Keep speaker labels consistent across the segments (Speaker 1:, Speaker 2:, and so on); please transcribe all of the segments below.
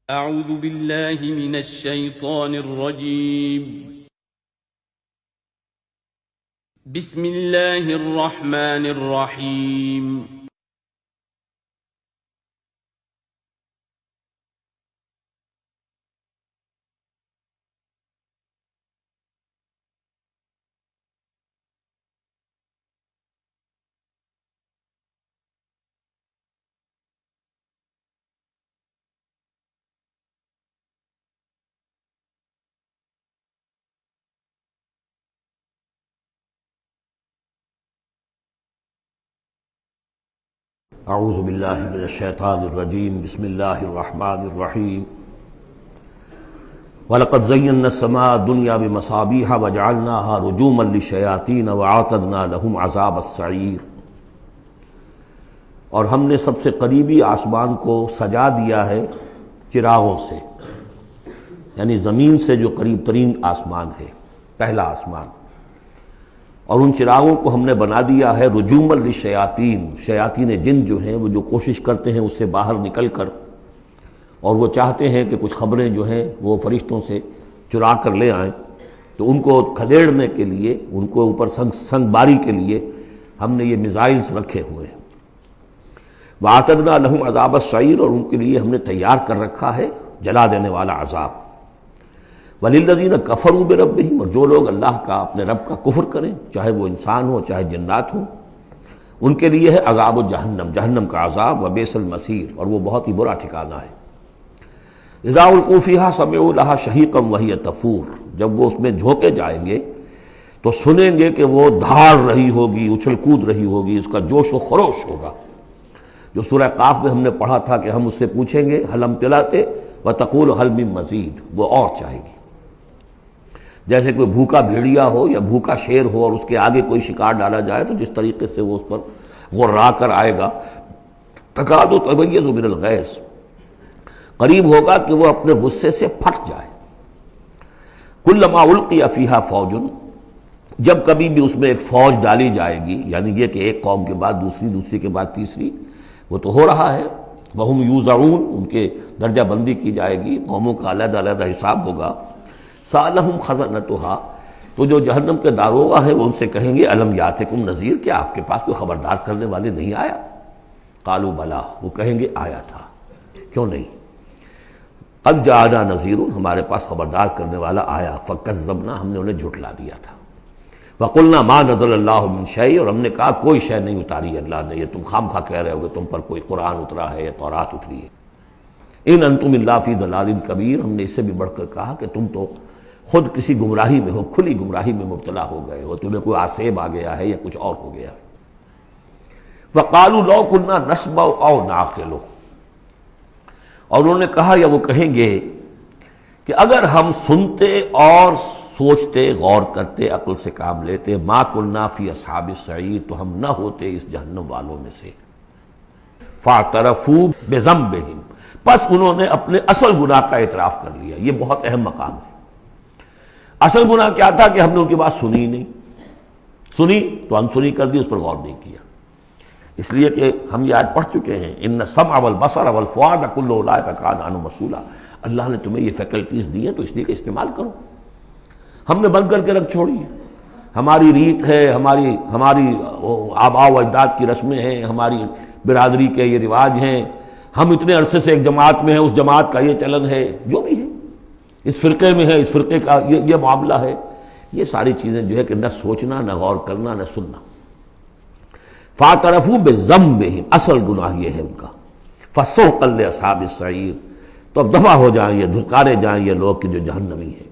Speaker 1: اعوذ باللہ من الشیطان الرجیم بسم اللہ الرحمن الرحیم
Speaker 2: اعوذ باللہ من الشیطان الرجیم بسم اللہ الرحمن الرحیم وَلَقَدْ زَيَّنَّا السَّمَاءَ الدُّنْيَا بِمَصَابِيحَ وَجَعَلْنَاهَا رُجُومًا لِلشَّيَاطِينَ وَأَعْتَدْنَا لَهُمْ عَذَابَ السَّعِيرِ، اور ہم نے سب سے قریبی آسمان کو سجا دیا ہے چراغوں سے، یعنی زمین سے جو قریب ترین آسمان ہے، پہلا آسمان، اور ان چراغوں کو ہم نے بنا دیا ہے رجوما للشیاطین، شیاطین جن جو ہیں وہ جو کوشش کرتے ہیں اس سے باہر نکل کر، اور وہ چاہتے ہیں کہ کچھ خبریں جو ہیں وہ فرشتوں سے چرا کر لے آئیں، تو ان کو کھدیڑنے کے لیے، ان کو اوپر سنگ باری کے لیے ہم نے یہ میزائلز رکھے ہوئے ہیں۔ وَأَعْتَدْنَا لَهُمْ عَذَابَ السَّعِيرِ، اور ان کے لیے ہم نے تیار کر رکھا ہے جلا دینے والا عذاب۔ وَلِلَّذِينَ كَفَرُوا بِرَبِّهِمْ، اور جو لوگ اللہ کا، اپنے رب کا کفر کریں، چاہے وہ انسان ہو چاہے جنات ہوں، ان کے لیے ہے عذاب جہنم، جہنم کا عذاب، وبئس المصیر، اور وہ بہت ہی برا ٹھکانہ ہے۔ اذا القوا فیہا سمعوا لہا شہیقا وہی تفور، جب وہ اس میں جھونکے جائیں گے تو سنیں گے کہ وہ دھاڑ رہی ہوگی، اچھل کود رہی ہوگی، اس کا جوش و خروش ہوگا، جو سورہ قاف میں ہم نے پڑھا تھا کہ ہم اس سے پوچھیں گے هل امتلأت وتقول هل من مزید، وہ اور چاہے گی۔ جیسے کوئی بھوکا بھیڑیا ہو یا بھوکا شیر ہو اور اس کے آگے کوئی شکار ڈالا جائے تو جس طریقے سے وہ اس پر غرا کر آئے گا، تکاد تمیز من الغیظ، قریب ہوگا کہ وہ اپنے غصے سے پھٹ جائے۔ کلما القی فیہا فوج، جب کبھی بھی اس میں ایک فوج ڈالی جائے گی، یعنی یہ کہ ایک قوم کے بعد دوسری، دوسری کے بعد تیسری، وہ تو ہو رہا ہے، وہم یوزعون، ان کے درجہ بندی کی جائے گی، قوموں کا علیحدہ علیحدہ حساب ہوگا۔ سألہم خزنتها، تو جو جہنم کے داروغہ ہے وہ ان سے کہیں گے الم یاتکم نذیر، کیا آپ کے پاس کوئی خبردار کرنے والے نہیں آیا؟ قالوا بلا، وہ کہیں گے آیا تھا، کیوں نہیں؟ قد جاءنا نذیر، ہمارے پاس خبردار کرنے والا آیا، فکذبنا، ہم نے انہیں جھٹلا دیا تھا۔ وقلنا ما نزل اللہ من شیء، اور ہم نے کہا کوئی شے نہیں اتاری اللہ نے، یہ تم خام خواہ کہہ رہے ہو کہ تم پر کوئی قرآن اترا ہے یا تورات اتری ہے۔ ان انتم الا فی ضلال کبیر، ہم نے اس سے بھی بڑھ کر کہا کہ تم تو خود کسی گمراہی میں ہو، کھلی گمراہی میں مبتلا ہو گئے ہو، تمہیں کوئی آسیب آ گیا ہے یا کچھ اور ہو گیا ہے۔ وقالوا لو كنا نسمع او نعقل، اور انہوں نے کہا یا وہ کہیں گے کہ اگر ہم سنتے اور سوچتے، غور کرتے، عقل سے کام لیتے، ما كنا فی اصحاب السعیر، تو ہم نہ ہوتے اس جہنم والوں میں سے۔ فاعترفوا بذنبهم، پس انہوں نے اپنے اصل گناہ کا اعتراف کر لیا۔ یہ بہت اہم مقام ہے۔ اصل گناہ کیا تھا کہ ہم نے ان کی بات سنی نہیں، سنی تو انسنی کر دی، اس پر غور نہیں کیا۔ اس لیے کہ ہم یہ آج پڑھ چکے ہیں ان السمع والبصر والفؤاد کل اولئک کان عنہ مسئولا، اللہ نے تمہیں یہ فیکلٹیز دی ہیں تو اس لیے کہ استعمال کرو۔ ہم نے بند کر کے رکھ چھوڑی ہے، ہماری ریت ہے، ہماری آباء و اجداد کی رسمیں ہیں، ہماری برادری کے یہ رواج ہیں، ہم اتنے عرصے سے ایک جماعت میں ہیں، اس جماعت کا یہ چلن ہے، جو بھی ہے، اس فرقے میں ہے، اس فرقے کا یہ معاملہ ہے، یہ ساری چیزیں جو ہے کہ نہ سوچنا، نہ غور کرنا، نہ سننا۔ فاعترفوا بذنبہم، اصل گناہ یہ ہے ان کا۔ فسحقا لاصحاب السعیر، تو اب دفع ہو جائیں یہ، دھتکارے جائیں یہ لوگ کہ جو جہنمی ہیں۔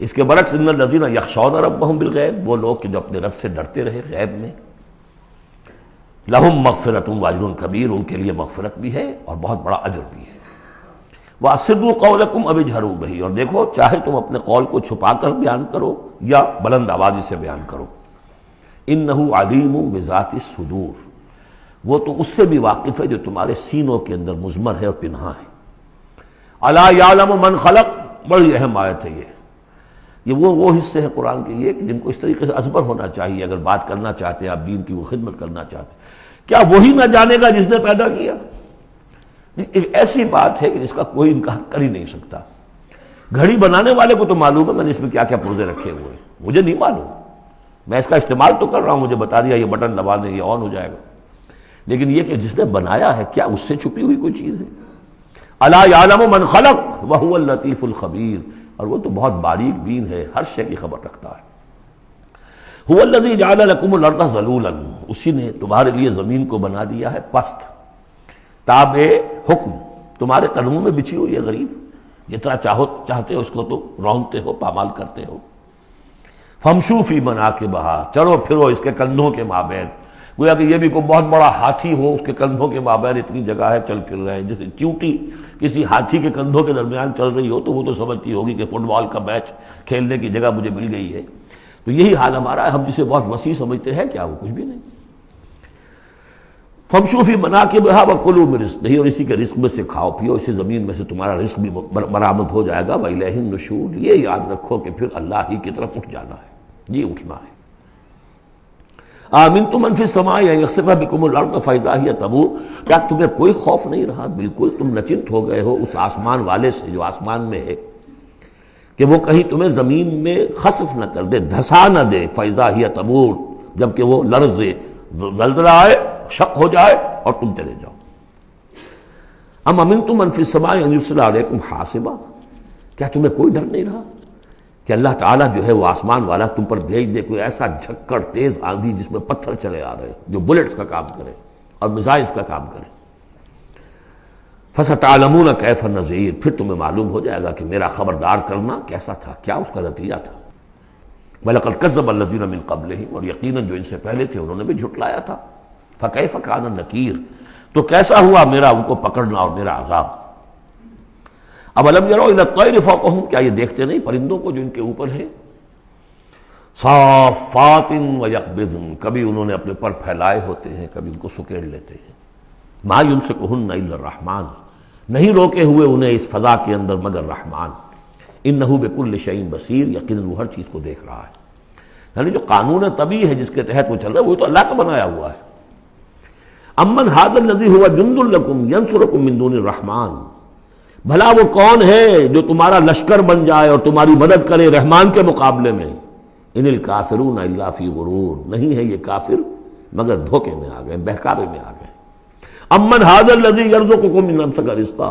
Speaker 2: اس کے برعکس ان الذین یخشون ربہم بالغیب، وہ لوگ کہ جو اپنے رب سے ڈرتے رہے غیب میں، لہم مغفرۃ واجر کبیر، ان کے لیے مغفرت بھی ہے اور بہت بڑا اجر بھی ہے۔ وَأَسِرُّوا قَوْلَكُمْ أَوِ اجْهَرُوا بِهِ، اور دیکھو چاہے تم اپنے قول کو چھپا کر بیان کرو یا بلند آوازی سے بیان کرو۔ إِنَّهُ عَلِيمٌ بِذَاتِ الصُّدُورِ، وہ تو اس سے بھی واقف ہے جو تمہارے سینوں کے اندر مضمر ہے اور پنہاں ہے۔ أَلَا يَعْلَمُ مَنْ خَلَقَ، بڑی اہم آیت ہے یہ وہ حصے ہیں قرآن کے یہ کہ جن کو اس طریقے سے ازبر ہونا چاہیے اگر بات کرنا چاہتے ہیں، آپ دین کی وہ خدمت کرنا چاہتے ہیں۔ کیا وہی نہ جانے گا جس نے پیدا کیا؟ ایک ایسی بات ہے کہ جس کا کوئی انکار کر ہی نہیں سکتا. گھڑی بنانے والے کو تو معلوم ہے میں نے اس میں کیا کیا پرزے رکھے ہوئے ہیں، مجھے نہیں معلوم. میں اس کا استعمال تو کر رہا ہوں، مجھے بتا دیا یہ بٹن دبا دیں یہ آن ہو جائے گا، لیکن یہ کہ جس نے بنایا ہے کیا اس سے چھپی ہوئی کوئی چیز ہے؟ الا یعلم من خلق وهو اللطیف الخبیر، اور وہ تو بہت باریک بین ہے، ہر شے کی خبر رکھتا ہے. هو الذی جعل لکم الارض ذلولا، اسی نے تمہارے لیے زمین کو بنا دیا ہے پست، تابع حکم، تمہارے قدموں میں بچھی ہوئی ہے غریب، جتنا چاہتے ہو اس کو تو رونتے ہو، پامال کرتے ہو. فمشو فی مناکبہا، چلو پھرو اس کے کندھوں کے مابین. گویا کہ یہ بھی کوئی بہت بڑا ہاتھی ہو، اس کے کندھوں کے مابین اتنی جگہ ہے، چل پھر رہے ہیں. جیسے چیونٹی کسی ہاتھی کے کندھوں کے درمیان چل رہی ہو تو وہ تو سمجھتی ہوگی کہ فٹ بال کا میچ کھیلنے کی جگہ مجھے مل گئی ہے. تو یہی حال ہمارا ہے، ہم جسے بہت وسیع سمجھتے ہیں کیا وہ کچھ بھی نہیں. فمشو فی مناکبہا وکلوا من رزقہ، اور اسی کے رزق میں سے کھاؤ پیو، اسی زمین میں سے تمہارا رزق بھی برآمد ہو جائے گا. وإلیہ النشور، یہ یاد رکھو کہ پھر اللہ ہی کی طرف اٹھ جانا ہے، یہ اٹھنا ہے. آمنتم من فی السماء ان یخسف بکم الارض فاذا ہی تمور، کیا تمہیں کوئی خوف نہیں رہا؟ بالکل تم نچنت ہو گئے ہو اس آسمان والے سے جو آسمان میں ہے کہ وہ کہیں تمہیں زمین میں خسف نہ کر دے، دھسا نہ دے. فاذا ہی تمور، جبکہ وہ لرزے، زلزلہ آئے، شق ہو جائے اور تم چلے جاؤ. ام امنتم من فی السماء ان یرسل علیکم حاصبا، کیا تمہیں کوئی ڈر نہیں رہا کہ اللہ تعالیٰ جو ہے وہ آسمان والا تم پر بھیج دے کوئی ایسا جھکڑ تیز آندھی جس میں پتھر چلے آ رہے جو بلٹس کا کام کرے اور میزائلز کا کام کرے. فَسَتَعْلَمُونَ كَيْفَ النَّذِيرُ، پھر تمہیں معلوم ہو جائے گا کہ میرا خبردار کرنا کیسا تھا، کیا اس کا نتیجہ تھا. وَلَقَدْ كَذَّبَ الَّذِينَ مِن قَبْلِهِمْ، اور یقیناً جو ان سے پہلے تھے انہوں نے بھی جھٹلایا تھا. فَكَيْفَ كَانَ نَكِيرٌ، تو کیسا ہوا میرا ان کو پکڑنا اور میرا عذاب. اَوَلَمْ يَرَوْا إِلَى الطَّيْرِ فَوْقَهُمْ، کیا یہ دیکھتے نہیں پرندوں کو جو ان کے اوپر ہیں. صَافَّاتٍ وَيَقْبِضْنَ، کبھی انہوں نے اپنے پر پھیلائے ہوتے ہیں، کبھی ان کو سکیڑ لیتے ہیں. مَا يُمْسِكُهُنَّ إِلَّا الرَّحْمَٰنُ، نہیں روکے ہوئے انہیں اس فضا کے اندر مگر رحمان. إِنَّهُ بِكُلِّ شَيْءٍ بَصِيرٌ، یقیناً وہ ہر چیز کو دیکھ رہا ہے. یعنی جو قانون طبیعی ہے جس کے تحت وہ چل رہا ہے وہ تو اللہ کا بنایا ہوا ہے. امن ھذا الذی ھو جند لکم ینصرکم من دون الرحمن، بھلا وہ کون ہے جو تمہارا لشکر بن جائے اور تمہاری مدد کرے رحمان کے مقابلے میں. ان الکافرون الا فی غرور، نہیں ہے یہ کافر مگر دھوکے میں آ گئے، بہکاوے میں آ گئے. امن ھذا الذی یرزقکم من امسک رزقا،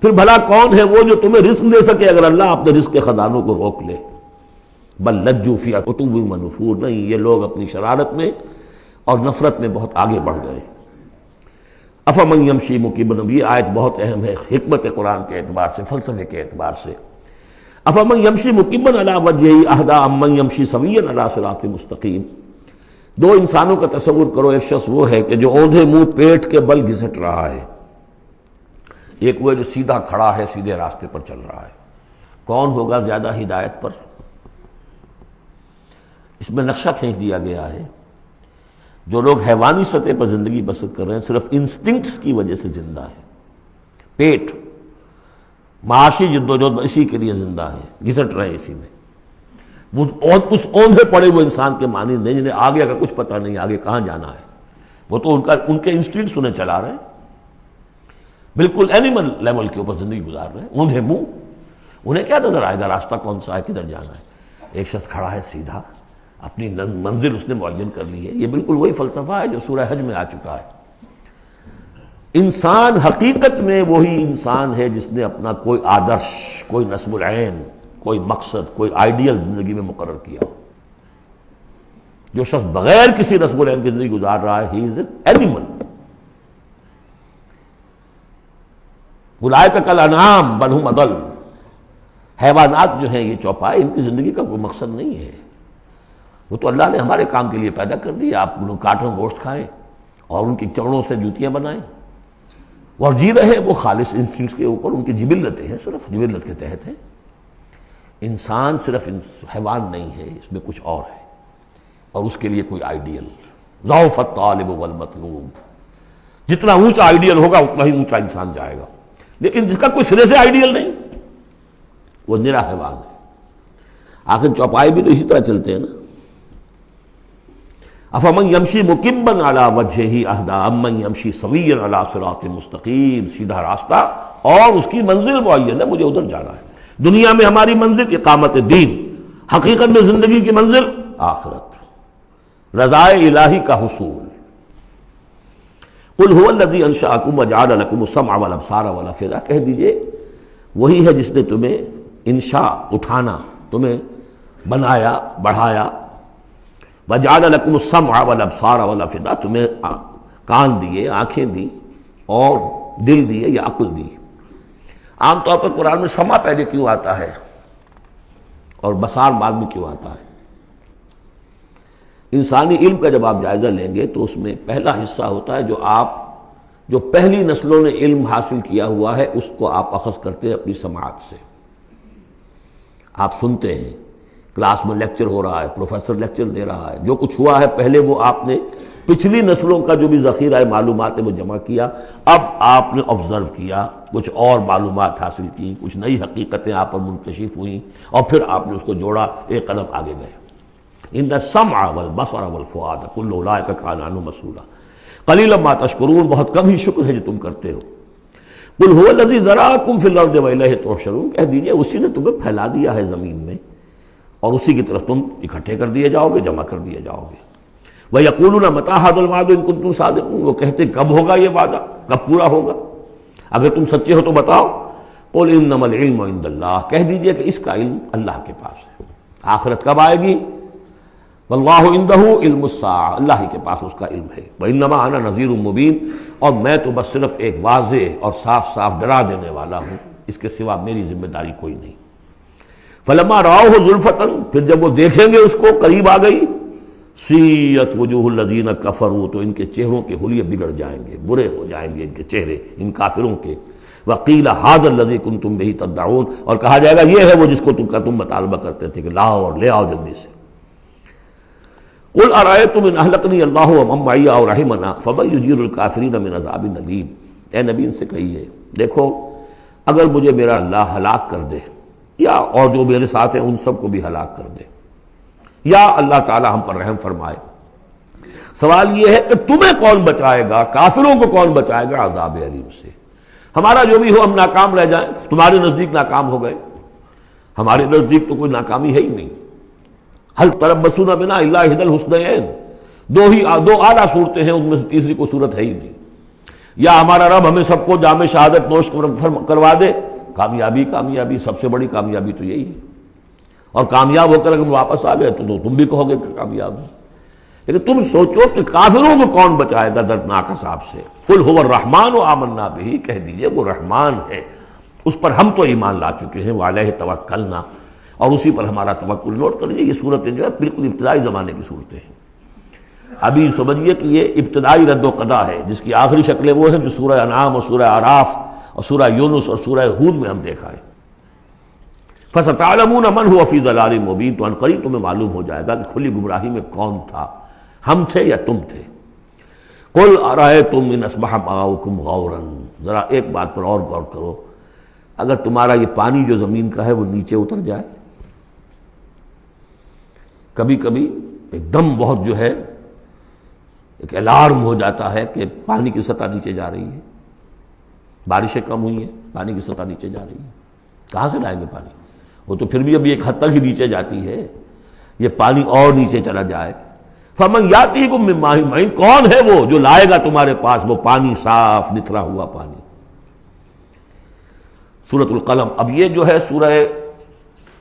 Speaker 2: پھر بھلا کون ہے وہ جو تمہیں رزق دے سکے اگر اللہ اپنے رزق کے خزانوں کو روک لے. بل لجوا فی عتو ونفور، نہیں یہ لوگ اپنی شرارت میں اور نفرت میں بہت آگے بڑھ گئے. افمن یمشی مکبا، یہ آیت بہت اہم ہے حکمت قرآن کے اعتبار سے، فلسفے کے اعتبار سے. افمن یمشی مکبا علی وجہہ اہدی امن یمشی سویا علی صراط مستقیم. دو انسانوں کا تصور کرو، ایک شخص وہ ہے کہ جو اوندھے منہ پیٹ کے بل گھسٹ رہا ہے، ایک وہ جو سیدھا کھڑا ہے سیدھے راستے پر چل رہا ہے. کون ہوگا زیادہ ہدایت پر؟ اس میں نقشہ کھینچ دیا گیا ہے. جو لوگ حیوانی سطح پر زندگی بسر کر رہے ہیں صرف انسٹنکٹس کی وجہ سے زندہ ہیں، پیٹ معاشی جدوجہد اسی کے لیے زندہ ہیں، گھسٹ رہے ہیں اسی میں. اس اوندھے پڑے ہوئے انسان کے معنی نہیں جنہیں آگے کا کچھ پتہ نہیں آگے کہاں جانا ہے، وہ تو ان کے انسٹنکٹس انہیں چلا رہے ہیں، بالکل اینیمل لیول کے اوپر زندگی گزار رہے ہیں، اوندھے منہ. انہیں کیا نظر آئے گا راستہ کون سا ہے، کدھر جانا ہے. ایک شخص کھڑا ہے سیدھا، اپنی منزل اس نے معین کر لی ہے. یہ بالکل وہی فلسفہ ہے جو سورہ حج میں آ چکا ہے. انسان حقیقت میں وہی انسان ہے جس نے اپنا کوئی آدرش، کوئی نصب العین، کوئی مقصد، کوئی آئیڈیل زندگی میں مقرر کیا. جو شخص بغیر کسی نصب العین کی زندگی گزار رہا ہے ہی از این اینیمل. اولئک کالانعام بل ھم اضل، حیوانات جو ہیں یہ چوپائے، ان کی زندگی کا کوئی مقصد نہیں ہے. وہ تو اللہ نے ہمارے کام کے لیے پیدا کر دی. آپ انہوں کاٹوں گوشت کھائیں اور ان کی چمڑوں سے جوتیاں بنائیں اور جی رہے وہ خالص انسٹنکٹس کے اوپر. ان کی جبلتیں ہیں، صرف جبلت کے تحت ہیں. انسان صرف حیوان نہیں ہے، اس میں کچھ اور ہے اور اس کے لیے کوئی آئیڈیل. ضعف الطالب والمطلوب، جتنا اونچا آئیڈیل ہوگا اتنا ہی اونچا انسان جائے گا. لیکن جس کا کوئی سرے سے آئیڈیل نہیں وہ نرا حیوان ہے. آخر چوپائے بھی تو اسی طرح چلتے ہیں نا. افمن یمشی مکبا علی وجہہ اہدی امن یمشی سویا علی صراط مستقیم، سیدھا راستہ اور اس کی منزل معین ہے، مجھے ادھر جانا ہے۔ دنیا میں ہماری منزل اقامت دین، حقیقت میں زندگی کی منزل آخرت، رضا الہی کا حصول۔ قل هو الذی انشأکم وجعل لکم السمع والابصار والافئدہ، کہہ دیجئے وہی ہے جس نے تمہیں انشاء اٹھانا، تمہیں بنایا بڑھایا، وجعل لکم السمع والابصار والافئدہ، تمہیں کان دیے، آنکھیں دی اور دل دیے یا عقل دی۔ عام طور پر قرآن میں سمع پہلے کیوں آتا ہے اور بصار بعد میں کیوں آتا ہے؟ انسانی علم کا جب آپ جائزہ لیں گے تو اس میں پہلا حصہ ہوتا ہے جو پہلی نسلوں نے علم حاصل کیا ہوا ہے، اس کو آپ اخذ کرتے ہیں اپنی سماعت سے۔ آپ سنتے ہیں، کلاس میں لیکچر ہو رہا ہے، پروفیسر لیکچر دے رہا ہے، جو کچھ ہوا ہے پہلے وہ آپ نے پچھلی نسلوں کا جو بھی ذخیرہ معلومات ہے وہ جمع کیا، اب آپ نے آبزرو کیا، کچھ اور معلومات حاصل کی، کچھ نئی حقیقتیں آپ پر منکشف ہوئیں اور پھر آپ نے اس کو جوڑا، ایک قدم آگے گئے۔ ان السمع والبصر والفؤاد کل اولئک کان عنہ مسئولا قلیلا ما تشکرون، بہت کم ہی شکر ہے جو تم کرتے ہو۔ قل هو الذی ذرأکم فی الارض والیہ تحشرون، کہہ دیجئے اسی نے تمہیں پھیلا دیا ہے زمین میں اور اسی کی طرف تم اکٹھے کر دیے جاؤ گے، جمع کر دیے جاؤ گے۔ وَيَقُولُونَ مَتَىٰ هَٰذَا الْوَعْدُ إِن كُنتُمْ صَادِقِينَ، وہ کہتے کب ہوگا یہ وعدہ، کب پورا ہوگا، اگر تم سچے ہو تو بتاؤ۔ قُلْ إِنَّمَا الْعِلْمُ عِندَ اللَّهِ، کہہ دیجئے کہ اس کا علم اللہ کے پاس ہے، آخرت کب آئے گی، واللہ عنده علم الساعہ، اللہ ہی کے پاس اس کا علم ہے۔ وَإِنَّمَا أَنَا نَذِيرٌ مُبِينٌ، اور میں تو بس صرف ایک واضح اور صاف صاف ڈرا دینے والا ہوں، اس کے سوا میری ذمہ داری کوئی نہیں۔ فَلَمَّا رَأَوْهُ زُلْفَةً، پھر جب وہ دیکھیں گے اس کو، قریب آ گئی، سیئت وجوہ الذین کفروا، تو ان کے چہروں کے حلیے بگڑ جائیں گے، برے ہو جائیں گے ان کے چہرے، ان کافروں کے۔ وقیل ھذا الذی کنتم بہ تدعون، اور کہا جائے گا یہ ہے وہ جس کو تم مطالبہ کرتے تھے کہ لاؤ اور لے آؤ جلدی سے۔ قل ارأیتم ان اہلکنی اللہ ومن معی او رحمنا فمن یجیر الکافرین من عذاب الیم، اے نبی ان سے کہیے دیکھو اگر مجھے میرا اللہ ہلاک کر دے یا اور جو میرے ساتھ ہیں ان سب کو بھی ہلاک کر دے، یا اللہ تعالی ہم پر رحم فرمائے، سوال یہ ہے کہ تمہیں کون بچائے گا، کافروں کو کون بچائے گا عذاب علیم سے؟ ہمارا جو بھی ہو ہم ناکام رہ جائیں، تمہارے نزدیک ناکام ہو گئے، ہمارے نزدیک تو کوئی ناکامی ہے ہی نہیں۔ حل تربصون بنا الا احدی الحسنیین، دو اعلیٰ صورتیں ہیں، ان میں سے تیسری کوئی صورت ہے ہی نہیں۔ یا ہمارا رب ہمیں سب کو جام شہادت نوش کروا دے، کامیابی سب سے بڑی کامیابی تو یہی ہے، اور کامیاب ہو کر اگر واپس آ گئے تو تم بھی کہو گے کہ کامیاب ہو۔ لیکن تم سوچو کہ کافروں کو کون بچائے گا دردناک عذاب سے۔ قل هو الرحمن آمنا بہ، کہہ دیجئے وہ رحمان ہے، اس پر ہم تو ایمان لا چکے ہیں، وعلیہ توکلنا، اور اسی پر ہمارا توکل۔ نوٹ کر لیجیے یہ صورتیں جو ہے بالکل ابتدائی زمانے کی صورتیں ہیں، ابھی سمجھیے کہ یہ ابتدائی رد و قضا ہے، جس کی آخری شکلیں وہ ہیں جو سورہ انعام اور سورہ اعراف اور سورہ یونس اور سورہ ہود میں ہم دیکھا ہے۔ فَسَتَعْلَمُونَ مَنْ هُوَ فِي ضَلَالٍ مُبِينٍ، تو عنقریب تمہیں معلوم ہو جائے گا کہ کھلی گمراہی میں کون تھا، ہم تھے یا تم تھے۔ قُلْ أَرَأَيْتُمْ إِنْ أَصْبَحَ مَاؤُكُمْ غَوْرًا، ذرا ایک بات پر اور غور کرو، اگر تمہارا یہ پانی جو زمین کا ہے وہ نیچے اتر جائے، کبھی کبھی ایک دم بہت جو ہے ایک الارم ہو جاتا ہے کہ پانی کی سطح نیچے جا رہی ہے، بارشیں کم ہوئی ہیں، پانی کی سطح نیچے جا رہی ہے، کہاں سے لائیں گے پانی؟ وہ تو پھر بھی ابھی ایک حد تک ہی نیچے جاتی ہے، یہ پانی اور نیچے چلا جائے۔ فَمَنْ يَأْتِيكُم مِّن مَّاءٍ مَّعِينٍ، کون ہے وہ جو لائے گا تمہارے پاس وہ پانی صاف نتھرا ہوا پانی۔ سورۃ القلم، اب یہ جو ہے سورہ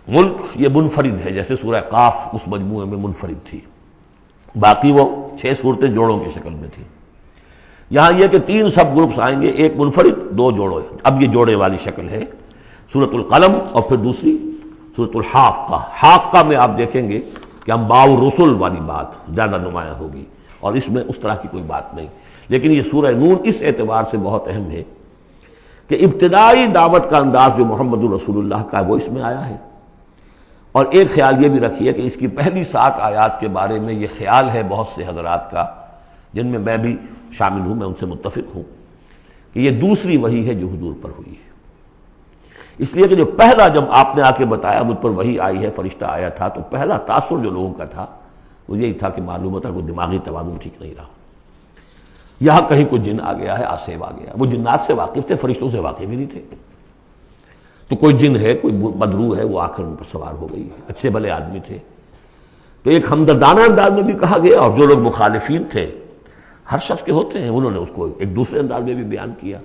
Speaker 2: ملک یہ منفرد ہے، جیسے سورہ قاف اس مجموعے میں منفرد تھی، باقی وہ 6 صورتیں جوڑوں کی شکل میں تھی۔ یہاں یہ کہ 3 سب گروپس آئیں گے، ایک منفرد 2 جوڑے، اب یہ جوڑے والی شکل ہے سورۃ القلم، اور پھر دوسری سورۃ الحاقہ۔ حاقہ میں آپ دیکھیں گے کہ انباء الرسل والی بات زیادہ نمایاں ہوگی، اور اس میں اس طرح کی کوئی بات نہیں۔ لیکن یہ سورہ نون اس اعتبار سے بہت اہم ہے کہ ابتدائی دعوت کا انداز جو محمد الرسول اللہ کا ہے وہ اس میں آیا ہے۔ اور ایک خیال یہ بھی رکھیے کہ اس کی پہلی 7 آیات کے بارے میں یہ خیال ہے بہت سے حضرات کا، جن میں میں بھی شامل ہوں، میں ان سے متفق ہوں، کہ یہ دوسری وحی ہے جو حضور پر ہوئی ہے۔ اس لیے کہ جو پہلا جب آپ نے آ کے بتایا مجھ پر وحی آئی ہے، فرشتہ آیا تھا، تو پہلا تاثر جو لوگوں کا تھا وہ یہی تھا کہ معلوم ہوتا کوئی دماغی توازن ٹھیک نہیں رہا. یہاں کہیں کوئی جن آ گیا ہے، آصف آ گیا. وہ جنات سے واقف تھے، فرشتوں سے واقف ہی نہیں تھے. تو کوئی جن ہے، کوئی بدروح ہے، وہ آ کر ان پر سوار ہو گئی ہے. اچھے بھلے آدمی تھے. تو ایک ہمدردانہ انداز میں بھی کہا گیا، اور جو لوگ مخالفین تھے، ہر شخص کے ہوتے ہیں، انہوں نے اس کو ایک دوسرے انداز میں بھی بیان کیا.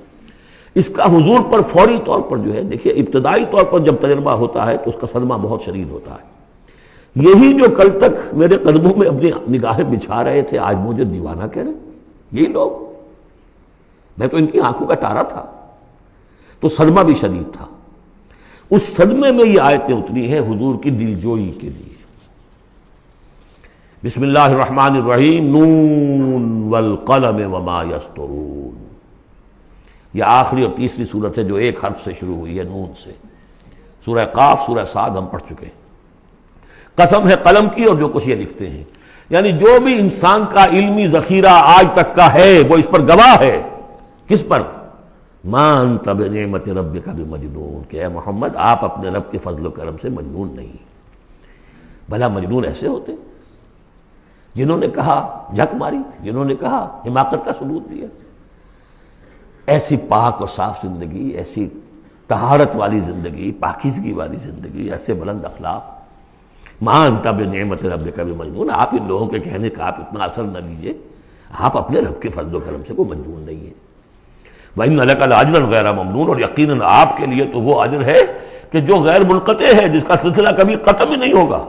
Speaker 2: اس کا حضور پر فوری طور پر جو ہے، دیکھیے ابتدائی طور پر جب تجربہ ہوتا ہے تو اس کا صدمہ بہت شدید ہوتا ہے. یہی جو کل تک میرے قدموں میں اپنی نگاہیں بچھا رہے تھے، آج مجھے دیوانہ کہہ رہے ہیں. یہی لوگ، میں تو ان کی آنکھوں کا تارا تھا. تو صدمہ بھی شدید تھا. اس صدمے میں یہ آیتیں اتری ہیں حضور کی دلجوئی کے لیے. بسم اللہ الرحمن الرحیم، نون والقلم وما یسطرون. یہ آخری اور تیسری صورت ہے جو ایک حرف سے شروع ہوئی ہے، نون سے. سورہ قاف، سورہ صاد ہم پڑھ چکے ہیں. قسم ہے قلم کی اور جو کچھ یہ لکھتے ہیں. یعنی جو بھی انسان کا علمی ذخیرہ آج تک کا ہے وہ اس پر گواہ ہے. کس پر؟ ما انت بنعمت ربک بمجنون، کہ اے محمد آپ اپنے رب کے فضل و کرم سے مجنون نہیں. بھلا مجنون ایسے ہوتے جنہوں نے کہا جھک ماری، جنہوں نے کہا حماقت کا ثبوت دیا. ایسی پاک اور صاف زندگی، ایسی طہارت والی زندگی، پاکیزگی والی زندگی، ایسے بلند اخلاق. ما انت بنعمت ربک بمجنون، آپ ان لوگوں کے کہنے کا آپ اتنا اثر نہ لیجئے. آپ اپنے رب کے فضل و کرم سے کوئی مجنون نہیں ہے. وَإِنَّ لَكَ لَأَجْرًا غَيْرَ مَمْنُونٍ، اور یقیناً آپ کے لیے تو وہ اجر ہے کہ جو غیر منقطع ہے، جس کا سلسلہ کبھی ختم ہی نہیں ہوگا.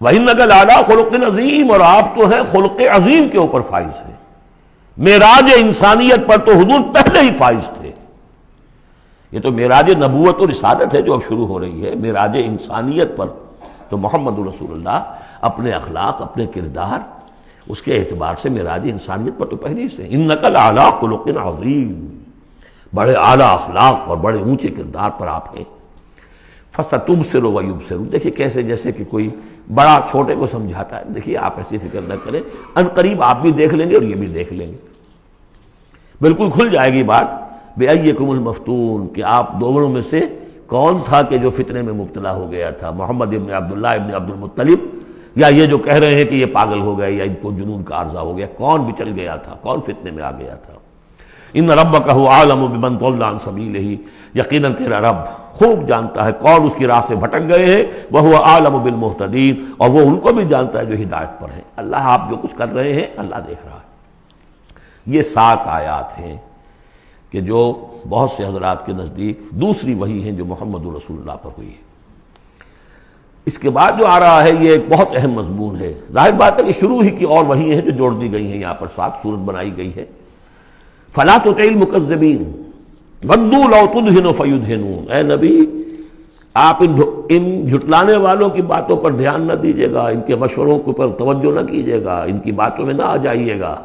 Speaker 2: وَإِنَّكَ لَعَلَىٰ خُلُقٍ عَظِيمٍ، اور آپ تو ہیں خلق عظیم کے اوپر فائز ہیں. معراج انسانیت پر تو حضور پہلے ہی فائز تھے. یہ تو معراج نبوت اور رسالت ہے جو اب شروع ہو رہی ہے. معراج انسانیت پر تو محمد رسول اللہ اپنے اخلاق، اپنے کردار، اس کے اعتبار سے معراج انسانیت پر تو پہلے سے. انک لعلی خلق عظیم، بڑے اعلیٰ اخلاق اور بڑے اونچے کردار پر آپ ہیں. فستبصر ویبصر، دیکھیے کیسے جیسے کہ کوئی بڑا چھوٹے کو سمجھاتا ہے. دیکھیے آپ ایسی فکر نہ کریں، ان قریب آپ بھی دیکھ لیں گے اور یہ بھی دیکھ لیں گے. بالکل کھل جائے گی بات. بِأَيِّكُمُ الْمَفْتُونُ، کہ آپ دونوں میں سے کون تھا کہ جو فتنے میں مبتلا ہو گیا تھا، محمد ابن عبداللہ ابن عبد المطلب، یا یہ جو کہہ رہے ہیں کہ یہ پاگل ہو گئے یا ان کو جنون کا عارضہ ہو گیا. کون بچل گیا تھا، کون فتنے میں آ گیا تھا؟ ان ربک هو اعلم بمن ضل عن سبیلہ، یقیناً تیرا رب خوب جانتا ہے کون اس کی راہ سے بھٹک گئے ہیں. وہو اعلم بالمہتدین، اور وہ ان کو بھی جانتا ہے جو ہدایت پر ہیں. اللہ آپ جو کچھ کر رہے ہیں اللہ دیکھ رہا ہے. یہ 7 آیات ہیں کہ جو بہت سے حضرات کے نزدیک دوسری وحی ہیں جو محمد رسول اللہ پر ہوئی ہے. اس کے بعد جو آ رہا ہے یہ ایک بہت اہم مضمون ہے. ظاہر بات ہے کہ شروع ہی کی اور وحی ہیں جو جوڑ دی گئی ہیں. یہاں پر 7 صورت بنائی گئی ہے. فلا تطع المکذبین ودوا لو تدہن فیدہنون، اے نبی آپ ان جھٹلانے والوں کی باتوں پر دھیان نہ دیجیے گا، ان کے مشوروں کے پر توجہ نہ کیجیے گا، ان کی باتوں میں نہ آ جائیے گا.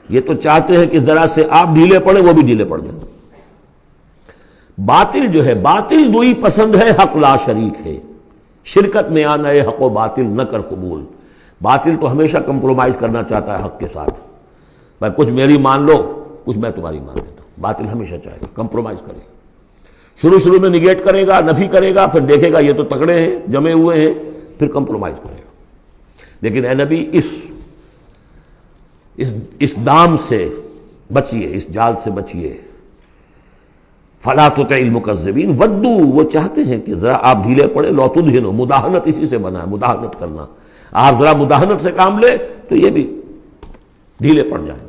Speaker 2: یہ تو چاہتے ہیں کہ ذرا سے آپ ڈھیلے پڑے وہ بھی ڈھیلے پڑ جائیں. باطل جو ہے، باطل دوئی پسند ہے، حق لا شریک ہے. شرکت میں آنا ہے حق و باطل نہ کر قبول. باطل تو ہمیشہ کمپرومائز کرنا چاہتا ہے حق کے ساتھ. بھائی کچھ میری مان لو، کچھ میں تمہاری مان لیتا ہوں. باطل ہمیشہ چاہے گا کمپرومائز کرے گا. شروع میں نگیٹ کرے گا، نفی کرے گا، پھر دیکھے گا یہ تو تگڑے ہیں، جمے ہوئے ہیں، پھر کمپرومائز کرے گا. لیکن اے نبی اس دام سے بچیے، اس جال سے بچیے. فلا تطع المکذبین ودوا، وہ چاہتے ہیں کہ ذرا آپ ڈھیلے پڑے. لو تدہنوا، مداہنت اسی سے بنا ہے، مداہنت کرنا. آپ ذرا مداہنت سے کام لے تو یہ بھی ڈھیلے پڑ جائیں.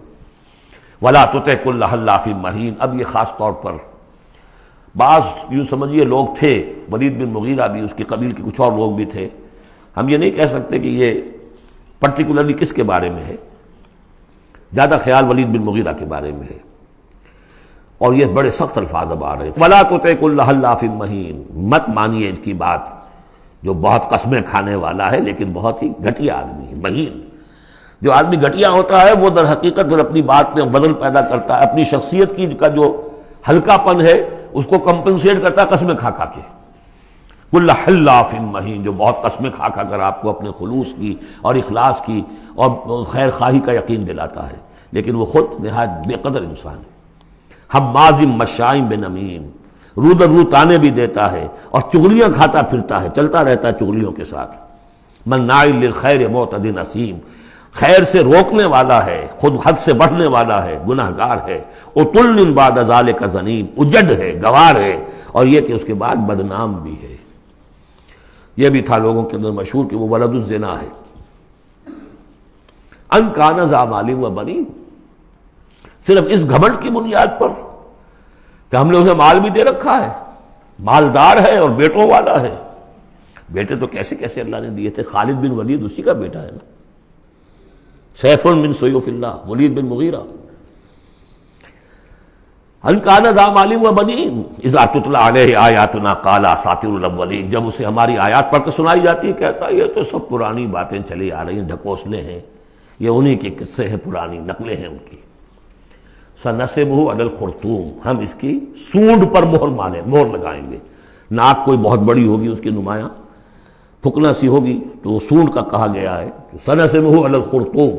Speaker 2: ولا تطع کل حلاف مہین، اب یہ خاص طور پر بعض یوں سمجھیے لوگ تھے، ولید بن مغیرہ بھی، اس کی قبیل کے کچھ اور لوگ بھی تھے. ہم یہ نہیں کہہ سکتے کہ یہ پرٹیکولرلی کس کے بارے میں ہے، زیادہ خیال ولید بن مغیرہ کے بارے میں ہے. اور یہ بڑے سخت الفاظ اب آ رہے ہیں. ولا تطع کل حلاف مہین، مت مانیے اس کی بات جو بہت قسمیں کھانے والا ہے لیکن بہت ہی گھٹیا آدمی ہے. مہین، جو آدمی گھٹیا ہوتا ہے وہ در حقیقت پھر اپنی بات میں وزن پیدا کرتا ہے، اپنی شخصیت کی کا جو ہلکا پن ہے اس کو کمپنسیٹ کرتا ہے قسمیں کھا کھا کے. کل حلاف مہین، جو بہت قسمیں کھا کھا کر آپ کو اپنے خلوص کی اور اخلاص کی اور خیر خواہی کا یقین دلاتا ہے، لیکن وہ خود نہایت بے قدر انسان ہے. حماز مشاء بنمیم، رو در رو تانے بھی دیتا ہے اور چغلیاں کھاتا پھرتا ہے، چلتا رہتا ہے چغلیوں کے ساتھ. مناع للخیر معتد اثیم، خیر سے روکنے والا ہے، خود حد سے بڑھنے والا ہے، گناہ گار ہے، عتل بعد ذالک زنیم، اجڑ ہے، گوار ہے، اور یہ کہ اس کے بعد بدنام بھی ہے۔ یہ بھی تھا لوگوں کے اندر مشہور کہ وہ ولد الزنا ہے۔ ان کان ذا مال و بنین، صرف اس گھمنڈ کی بنیاد پر کہ ہم نے اسے مال بھی دے رکھا ہے، مالدار ہے اور بیٹوں والا ہے۔ بیٹے تو کیسے کیسے اللہ نے دیے تھے، خالد بن ولید اسی کا بیٹا ہے نا، سیف من سیوف اللہ، ولید بن مغیرہ۔ ان کان ذا مال و بنین اذا تتلی علیہ آیاتنا قال اساطیر الاولین، جب اسے ہماری آیات پڑھ کے سنائی جاتی ہے کہتا ہے یہ تو سب پرانی باتیں چلی آ رہی ہیں، ڈھکوسلے ہیں، یہ انہی کے قصے ہیں، پرانی نقلیں ہیں ان کی۔ سنسمہ علی الخرطوم، ہم اس کی سونڈ پر مہر لگائیں گے۔ ناک کوئی بہت بڑی ہوگی اس کی نمایاں پھکنا سی ہوگی تو وہ سونڈ کا کہا گیا ہے۔ سنسمہ علی الخرطوم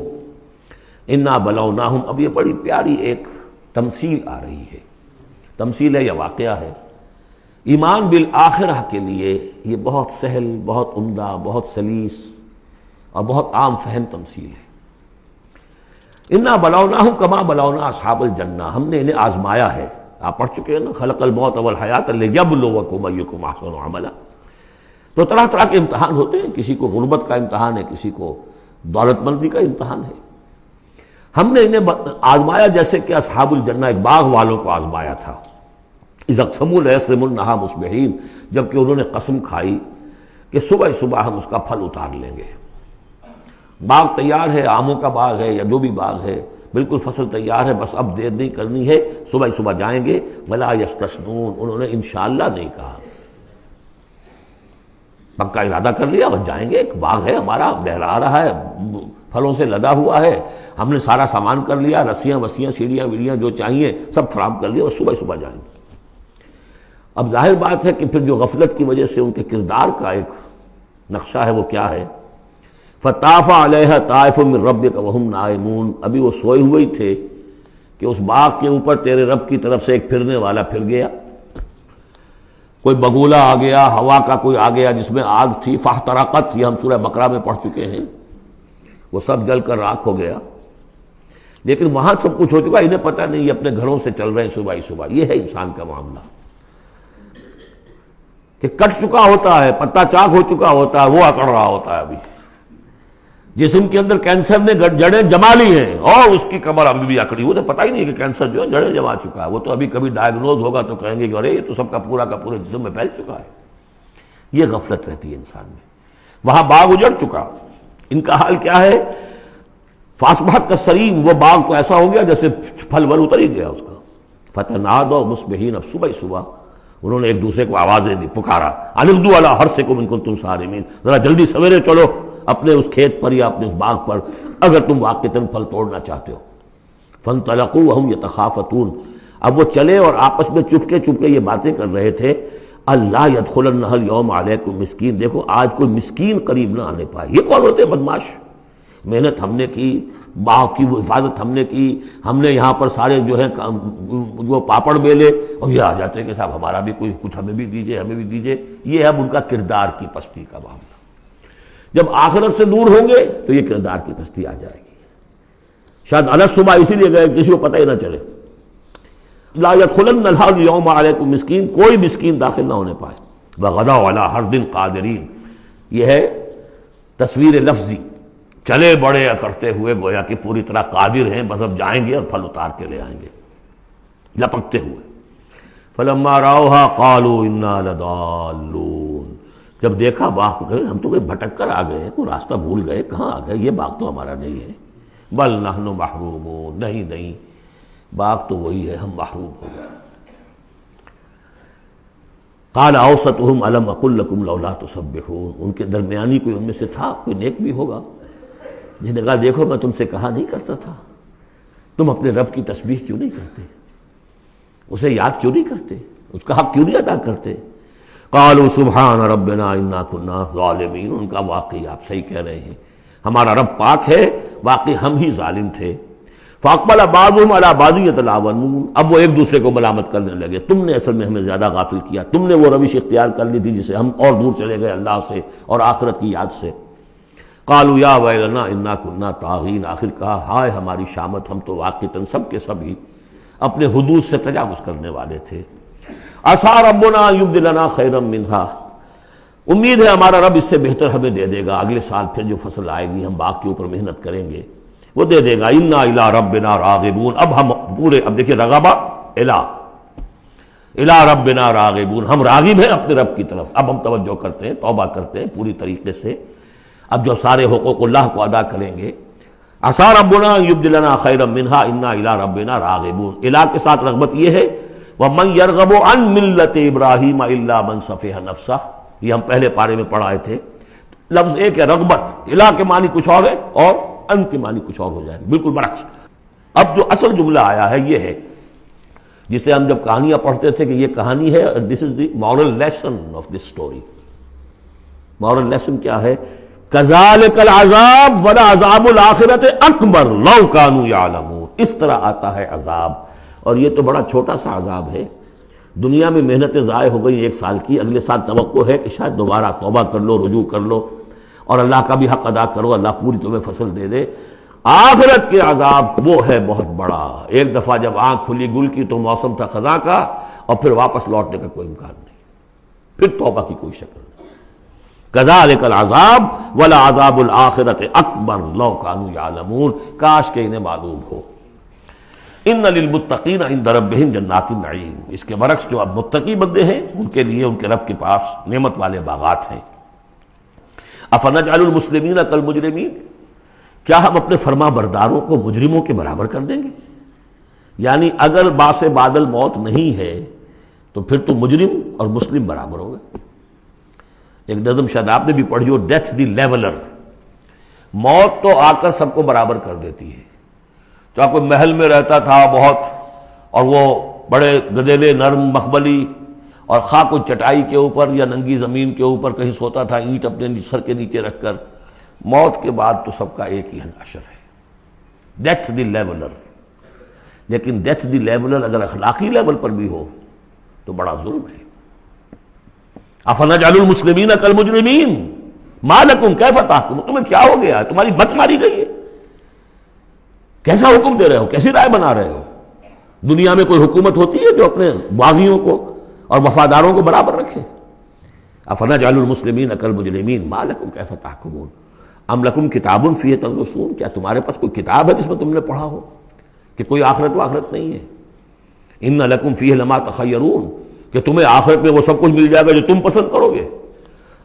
Speaker 2: انا بلوناہم، اب یہ بڑی پیاری ایک تمثیل آ رہی ہے، تمثیل ہے یا واقعہ ہے۔ ایمان بالآخرہ کے لیے یہ بہت سہل، بہت عمدہ، بہت سلیس اور بہت عام فہم تمثیل ہے۔ انا بلوناہم کما بلونا اصحاب الجنہ، ہم نے انہیں آزمایا ہے۔ آپ پڑھ چکے ہیں نا، خلق الموت والحیات لیبلوکم ایکم احسن عملا۔ تو طرح طرح کے امتحان ہوتے ہیں، کسی کو غربت کا امتحان ہے، کسی کو دولت مندی کا امتحان ہے۔ ہم نے انہیں آزمایا جیسے کہ اصحاب الجنہ ایک باغ والوں کو آزمایا تھا۔ اذ اقسموا لیصرمنھا مصبحین، جبکہ انہوں نے قسم کھائی کہ صبح صبح ہم اس کا پھل اتار لیں گے۔ باغ تیار ہے، آموں کا باغ ہے یا جو بھی باغ ہے، بالکل فصل تیار ہے، بس اب دیر نہیں کرنی ہے، صبح صبح جائیں گے۔ ولا یستثنون، انہوں نے انشاءاللہ نہیں کہا، پکا ارادہ کر لیا، بس جائیں گے، ایک باغ ہے ہمارا، بہلا رہا ہے، پھلوں سے لدا ہوا ہے، ہم نے سارا سامان کر لیا، رسیاں وسیاں سیڑھیاں ویڑیاں جو چاہیے سب فراہم کر لیا، بس صبح صبح جائیں گے۔ اب ظاہر بات ہے کہ پھر جو غفلت کی وجہ سے ان کے کردار کا ایک نقشہ ہے وہ کیا ہے، فطاف علیہ طائف من ربک وہم نائمون، ابھی وہ سوئے ہوئے ہی تھے کہ اس باغ کے اوپر تیرے رب کی طرف سے ایک پھرنے والا پھر گیا، کوئی بگولا آ گیا، ہوا کا کوئی آ گیا جس میں آگ تھی، فاحترقت، یہ ہم سورہ بقرہ میں پڑھ چکے ہیں، وہ سب جل کر راکھ ہو گیا۔ لیکن وہاں سب کچھ ہو چکا، انہیں پتہ نہیں، یہ اپنے گھروں سے چل رہے ہیں صبح ہی صبح۔ یہ ہے انسان کا معاملہ کہ کٹ چکا ہوتا ہے، پتا چاک ہو چکا ہوتا ہے، وہ اکڑ رہا ہوتا ہے۔ ابھی جسم کے اندر کینسر نے جڑیں جما لی ہیں اور اس کی کمر ابھی بھی اکڑی، وہ تو پتہ ہی نہیں کہ کینسر جو ہے جڑیں جما چکا ہے، وہ تو ابھی کبھی ڈائیگنوز ہوگا تو کہیں گے کہ ارے یہ تو سب کا پورا جسم میں پھیل چکا ہے۔ یہ غفلت رہتی ہے انسان میں۔ وہاں باغ اجڑ چکا، ان کا حال کیا ہے، فاصبحت کالصریم، وہ باغ تو ایسا ہو گیا جیسے پھل ول اتر ہی گیا اس کا۔ فتنادوا مصبحین، اب صبح صبح انہوں نے ایک دوسرے کو آوازیں دی، پکارا، ان اغدوا علی حرثکم ان کنتم صارمین، ذرا جلدی سویرے چلو اپنے اس کھیت پر یا اپنے اس باغ پر اگر تم واقعتاً پھل توڑنا چاہتے ہو۔ فانطلقوا وهم يتخافتون، اب وہ چلے اور آپس میں چپکے چپکے یہ باتیں کر رہے تھے، اللہ يدخلنها اليوم علیکم مسکین، دیکھو آج کوئی مسکین قریب نہ آنے پائے۔ یہ کون ہوتے ہیں بدماش؟ محنت ہم نے کی، باغ کی حفاظت ہم نے کی، ہم نے یہاں پر سارے جو ہے وہ پاپڑ بیلے، اور یہ آ جاتے ہیں کہ صاحب ہمارا بھی کوئی کچھ ہمیں بھی دیجئے، ہمیں بھی دیجئے۔ یہ ہے اب ان کا کردار کی پستی کا معاملہ۔ جب آخرت سے دور ہوں گے تو یہ کردار کی پستی آ جائے گی۔ شاید الگ صبح اسی لیے گئے کسی کو پتہ ہی نہ چلے۔ لا يدخلن اليوم علیکم مسکین، کوئی مسکین داخل نہ ہونے پائے۔ وغدوا علی حرد قادرین، یہ ہے تصویر لفظی، چلے بڑے کرتے ہوئے گویا کہ پوری طرح قادر ہیں، بس اب جائیں گے اور پھل اتار کے لے آئیں گے لپکتے ہوئے۔ فلما رأوها قالوا انا لضالون، جب دیکھا باغ کو کہ ہم تو کوئی بھٹک کر آ گئے، کوئی راستہ بھول گئے، کہاں آ گئے، یہ باغ تو ہمارا نہیں ہے۔ بل نحن محرومون، نہیں نہیں باغ تو وہی ہے، ہم محروم ہو گئے۔ قال اوسطهم الم اقل لكم لولا تسبحون، ان کے درمیانی کوئی ان میں سے تھا، کوئی نیک بھی ہوگا، جس نے کہا دیکھو میں تم سے کہا نہیں کرتا تھا، تم اپنے رب کی تسبیح کیوں نہیں کرتے، اسے یاد کیوں نہیں کرتے، اس کا حق کیوں نہیں ادا کرتے۔ قالوا سبحان ربنا انا كنا ظالمین، ان کا واقعی آپ صحیح کہہ رہے ہیں، ہمارا رب پاک ہے، واقعی ہم ہی ظالم تھے۔ فاقبل بعضهم على بعض يتلاونون، اب وہ ایک دوسرے کو ملامت کرنے لگے، تم نے اصل میں ہمیں زیادہ غافل کیا، تم نے وہ روش اختیار کر لی تھی جسے ہم اور دور چلے گئے اللہ سے اور آخرت کی یاد سے۔ قالوا یا ویلنا انا کنا طاغین، آخر کہا ہائے ہماری شامت، ہم تو واقعتاً سب کے سبھی اپنے حدود سے تجاوز کرنے والے تھے۔ عسیٰ ربنا ان یبدلنا خیرا منہا، امید ہے ہمارا رب اس سے بہتر ہمیں دے دے گا، اگلے سال پھر جو فصل آئے گی ہم باغ کے اوپر محنت کریں گے وہ دے دے گا۔ انا الی ربنا راغبون، اب ہم پورے، اب دیکھیں رغبہ الی ربنا راغبون، ہم راغب ہیں اپنے رب کی طرف، اب ہم توجہ کرتے ہیں، توبہ کرتے ہیں پوری طریقے سے، اب جو سارے حقوق اللہ کو ادا کریں گے۔ عسیٰ ربنا ان یبدلنا خیرا منہا انا الی ربنا راغبون، الی کے ساتھ رغبت یہ ہے وَمَن يَرْغَبُ عَن مِلَّةِ إِبْرَاهِيمَ إِلَّا مَن سَفِهَ نَفْسَهُ، یہ ہم پہلے پارے میں پڑھائے تھے۔ لفظ ایک ہے رغبت، الا کے معنی کچھ اور ہے اور ان کے معنی کچھ اور ہو جائے گا، بالکل برعکس۔ اب جو اصل جملہ آیا ہے یہ ہے جسے ہم جب کہانیاں پڑھتے تھے کہ یہ کہانی ہے، this is the moral lesson of this story. Moral lesson کیا ہے؟ کذالک العذاب ولعذاب الآخرۃ اکبر لو کانوا یعلمون، اس طرح آتا ہے عذاب، اور یہ تو بڑا چھوٹا سا عذاب ہے۔ دنیا میں محنتیں ضائع ہو گئی 1 سال کی، اگلے سال توقع ہے کہ شاید دوبارہ توبہ کر لو، رجوع کر لو اور اللہ کا بھی حق ادا کرو، اللہ پوری تمہیں فصل دے دے۔ آخرت کے عذاب وہ ہے بہت بڑا، ایک دفعہ جب آنکھ کھلی گل کی تو موسم تھا خزاں کا، اور پھر واپس لوٹنے کا کوئی امکان نہیں، پھر توبہ کی کوئی شکل نہیں۔ کذالک العذاب ولعذاب الآخرۃ اکبر لو کانوا یعلمون، کاش کہ انہیں معلوم ہو۔ ان للمتقین عند ربہم جنات النعیم، اس کے برعکس جو اب متقی بندے ہیں ان کے لیے ان کے رب کے پاس نعمت والے باغات ہیں۔ افنجعل المسلمین کالمجرمین، کیا ہم اپنے فرما برداروں کو مجرموں کے برابر کر دیں گے؟ یعنی اگر باعث بادل موت نہیں ہے تو پھر تو مجرم اور مسلم برابر ہو گئے۔ ایک نظم شاید آپ نے بھی پڑھی ہو، ڈیتھ دی لیولر، موت تو آ کر سب کو برابر کر دیتی ہے۔ چاہے کوئی محل میں رہتا تھا بہت اور وہ بڑے گدیلے نرم مخبلی، اور خواہ کوئی چٹائی کے اوپر یا ننگی زمین کے اوپر کہیں سوتا تھا اینٹ اپنے سر کے نیچے رکھ کر، موت کے بعد تو سب کا ایک ہی حشر ہے، ڈیتھ دی لیولر۔ لیکن ڈیتھ دی لیولر اگر اخلاقی لیول پر بھی ہو تو بڑا ظلم ہے۔ افنجعل المسلمین کالمجرمین ما لکم کیف تحکمون، تمہیں کیا ہو گیا ہے، تمہاری بت ماری گئی ہے، کیسا حکم دے رہے ہو، کیسی رائے بنا رہے ہو؟ دنیا میں کوئی حکومت ہوتی ہے جو اپنے باغیوں کو اور وفاداروں کو برابر رکھے؟ افنجعل المسلمین کالمجرمین ما لکم کیف تحکمون ام لکم کتاب فیہ تدرسون، کیا تمہارے پاس کوئی کتاب ہے جس میں تم نے پڑھا ہو کہ کوئی آخرت و آخرت نہیں ہے؟ ان لکم فیہ لما تخیرون، کہ تمہیں آخرت میں وہ سب کچھ مل جائے گا جو تم پسند کرو گے۔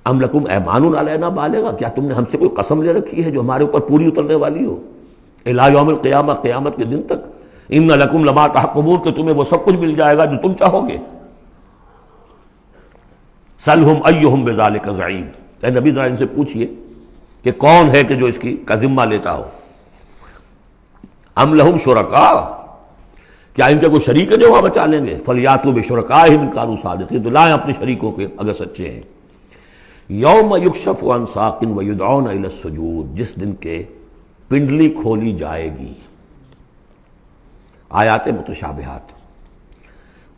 Speaker 2: ام لکم ایمان علینا بالغہ، کیا تم نے ہم سے کوئی قسم لے رکھی ہے جو ہمارے اوپر پوری اترنے والی ہو الی یوم القیامہ، قیامت کے دن تک؟ ان لکم لما تحکمون، کہ تمہیں وہ سب کچھ مل جائے گا جو تم چاہو گے۔ سلہم ایہم بذالک زعیم، اے نبی ذرا ان سے پوچھئے کہ کون ہے کہ جو اس کی کا ذمہ لیتا ہو۔ ام لہم شرکاء، کیا ان کے کوئی شریک ہے جو وہاں بچا لیں گے؟ فلیاتوا بشرکائہم ان کانوا صادقین، تو لائیں اپنے شریکوں کے اگر سچے ہیں۔ یوم یکشف عن ساق ویدعون الی السجود، جس دن کے پنڈلی کھولی جائے گی۔ آیات متشابہات،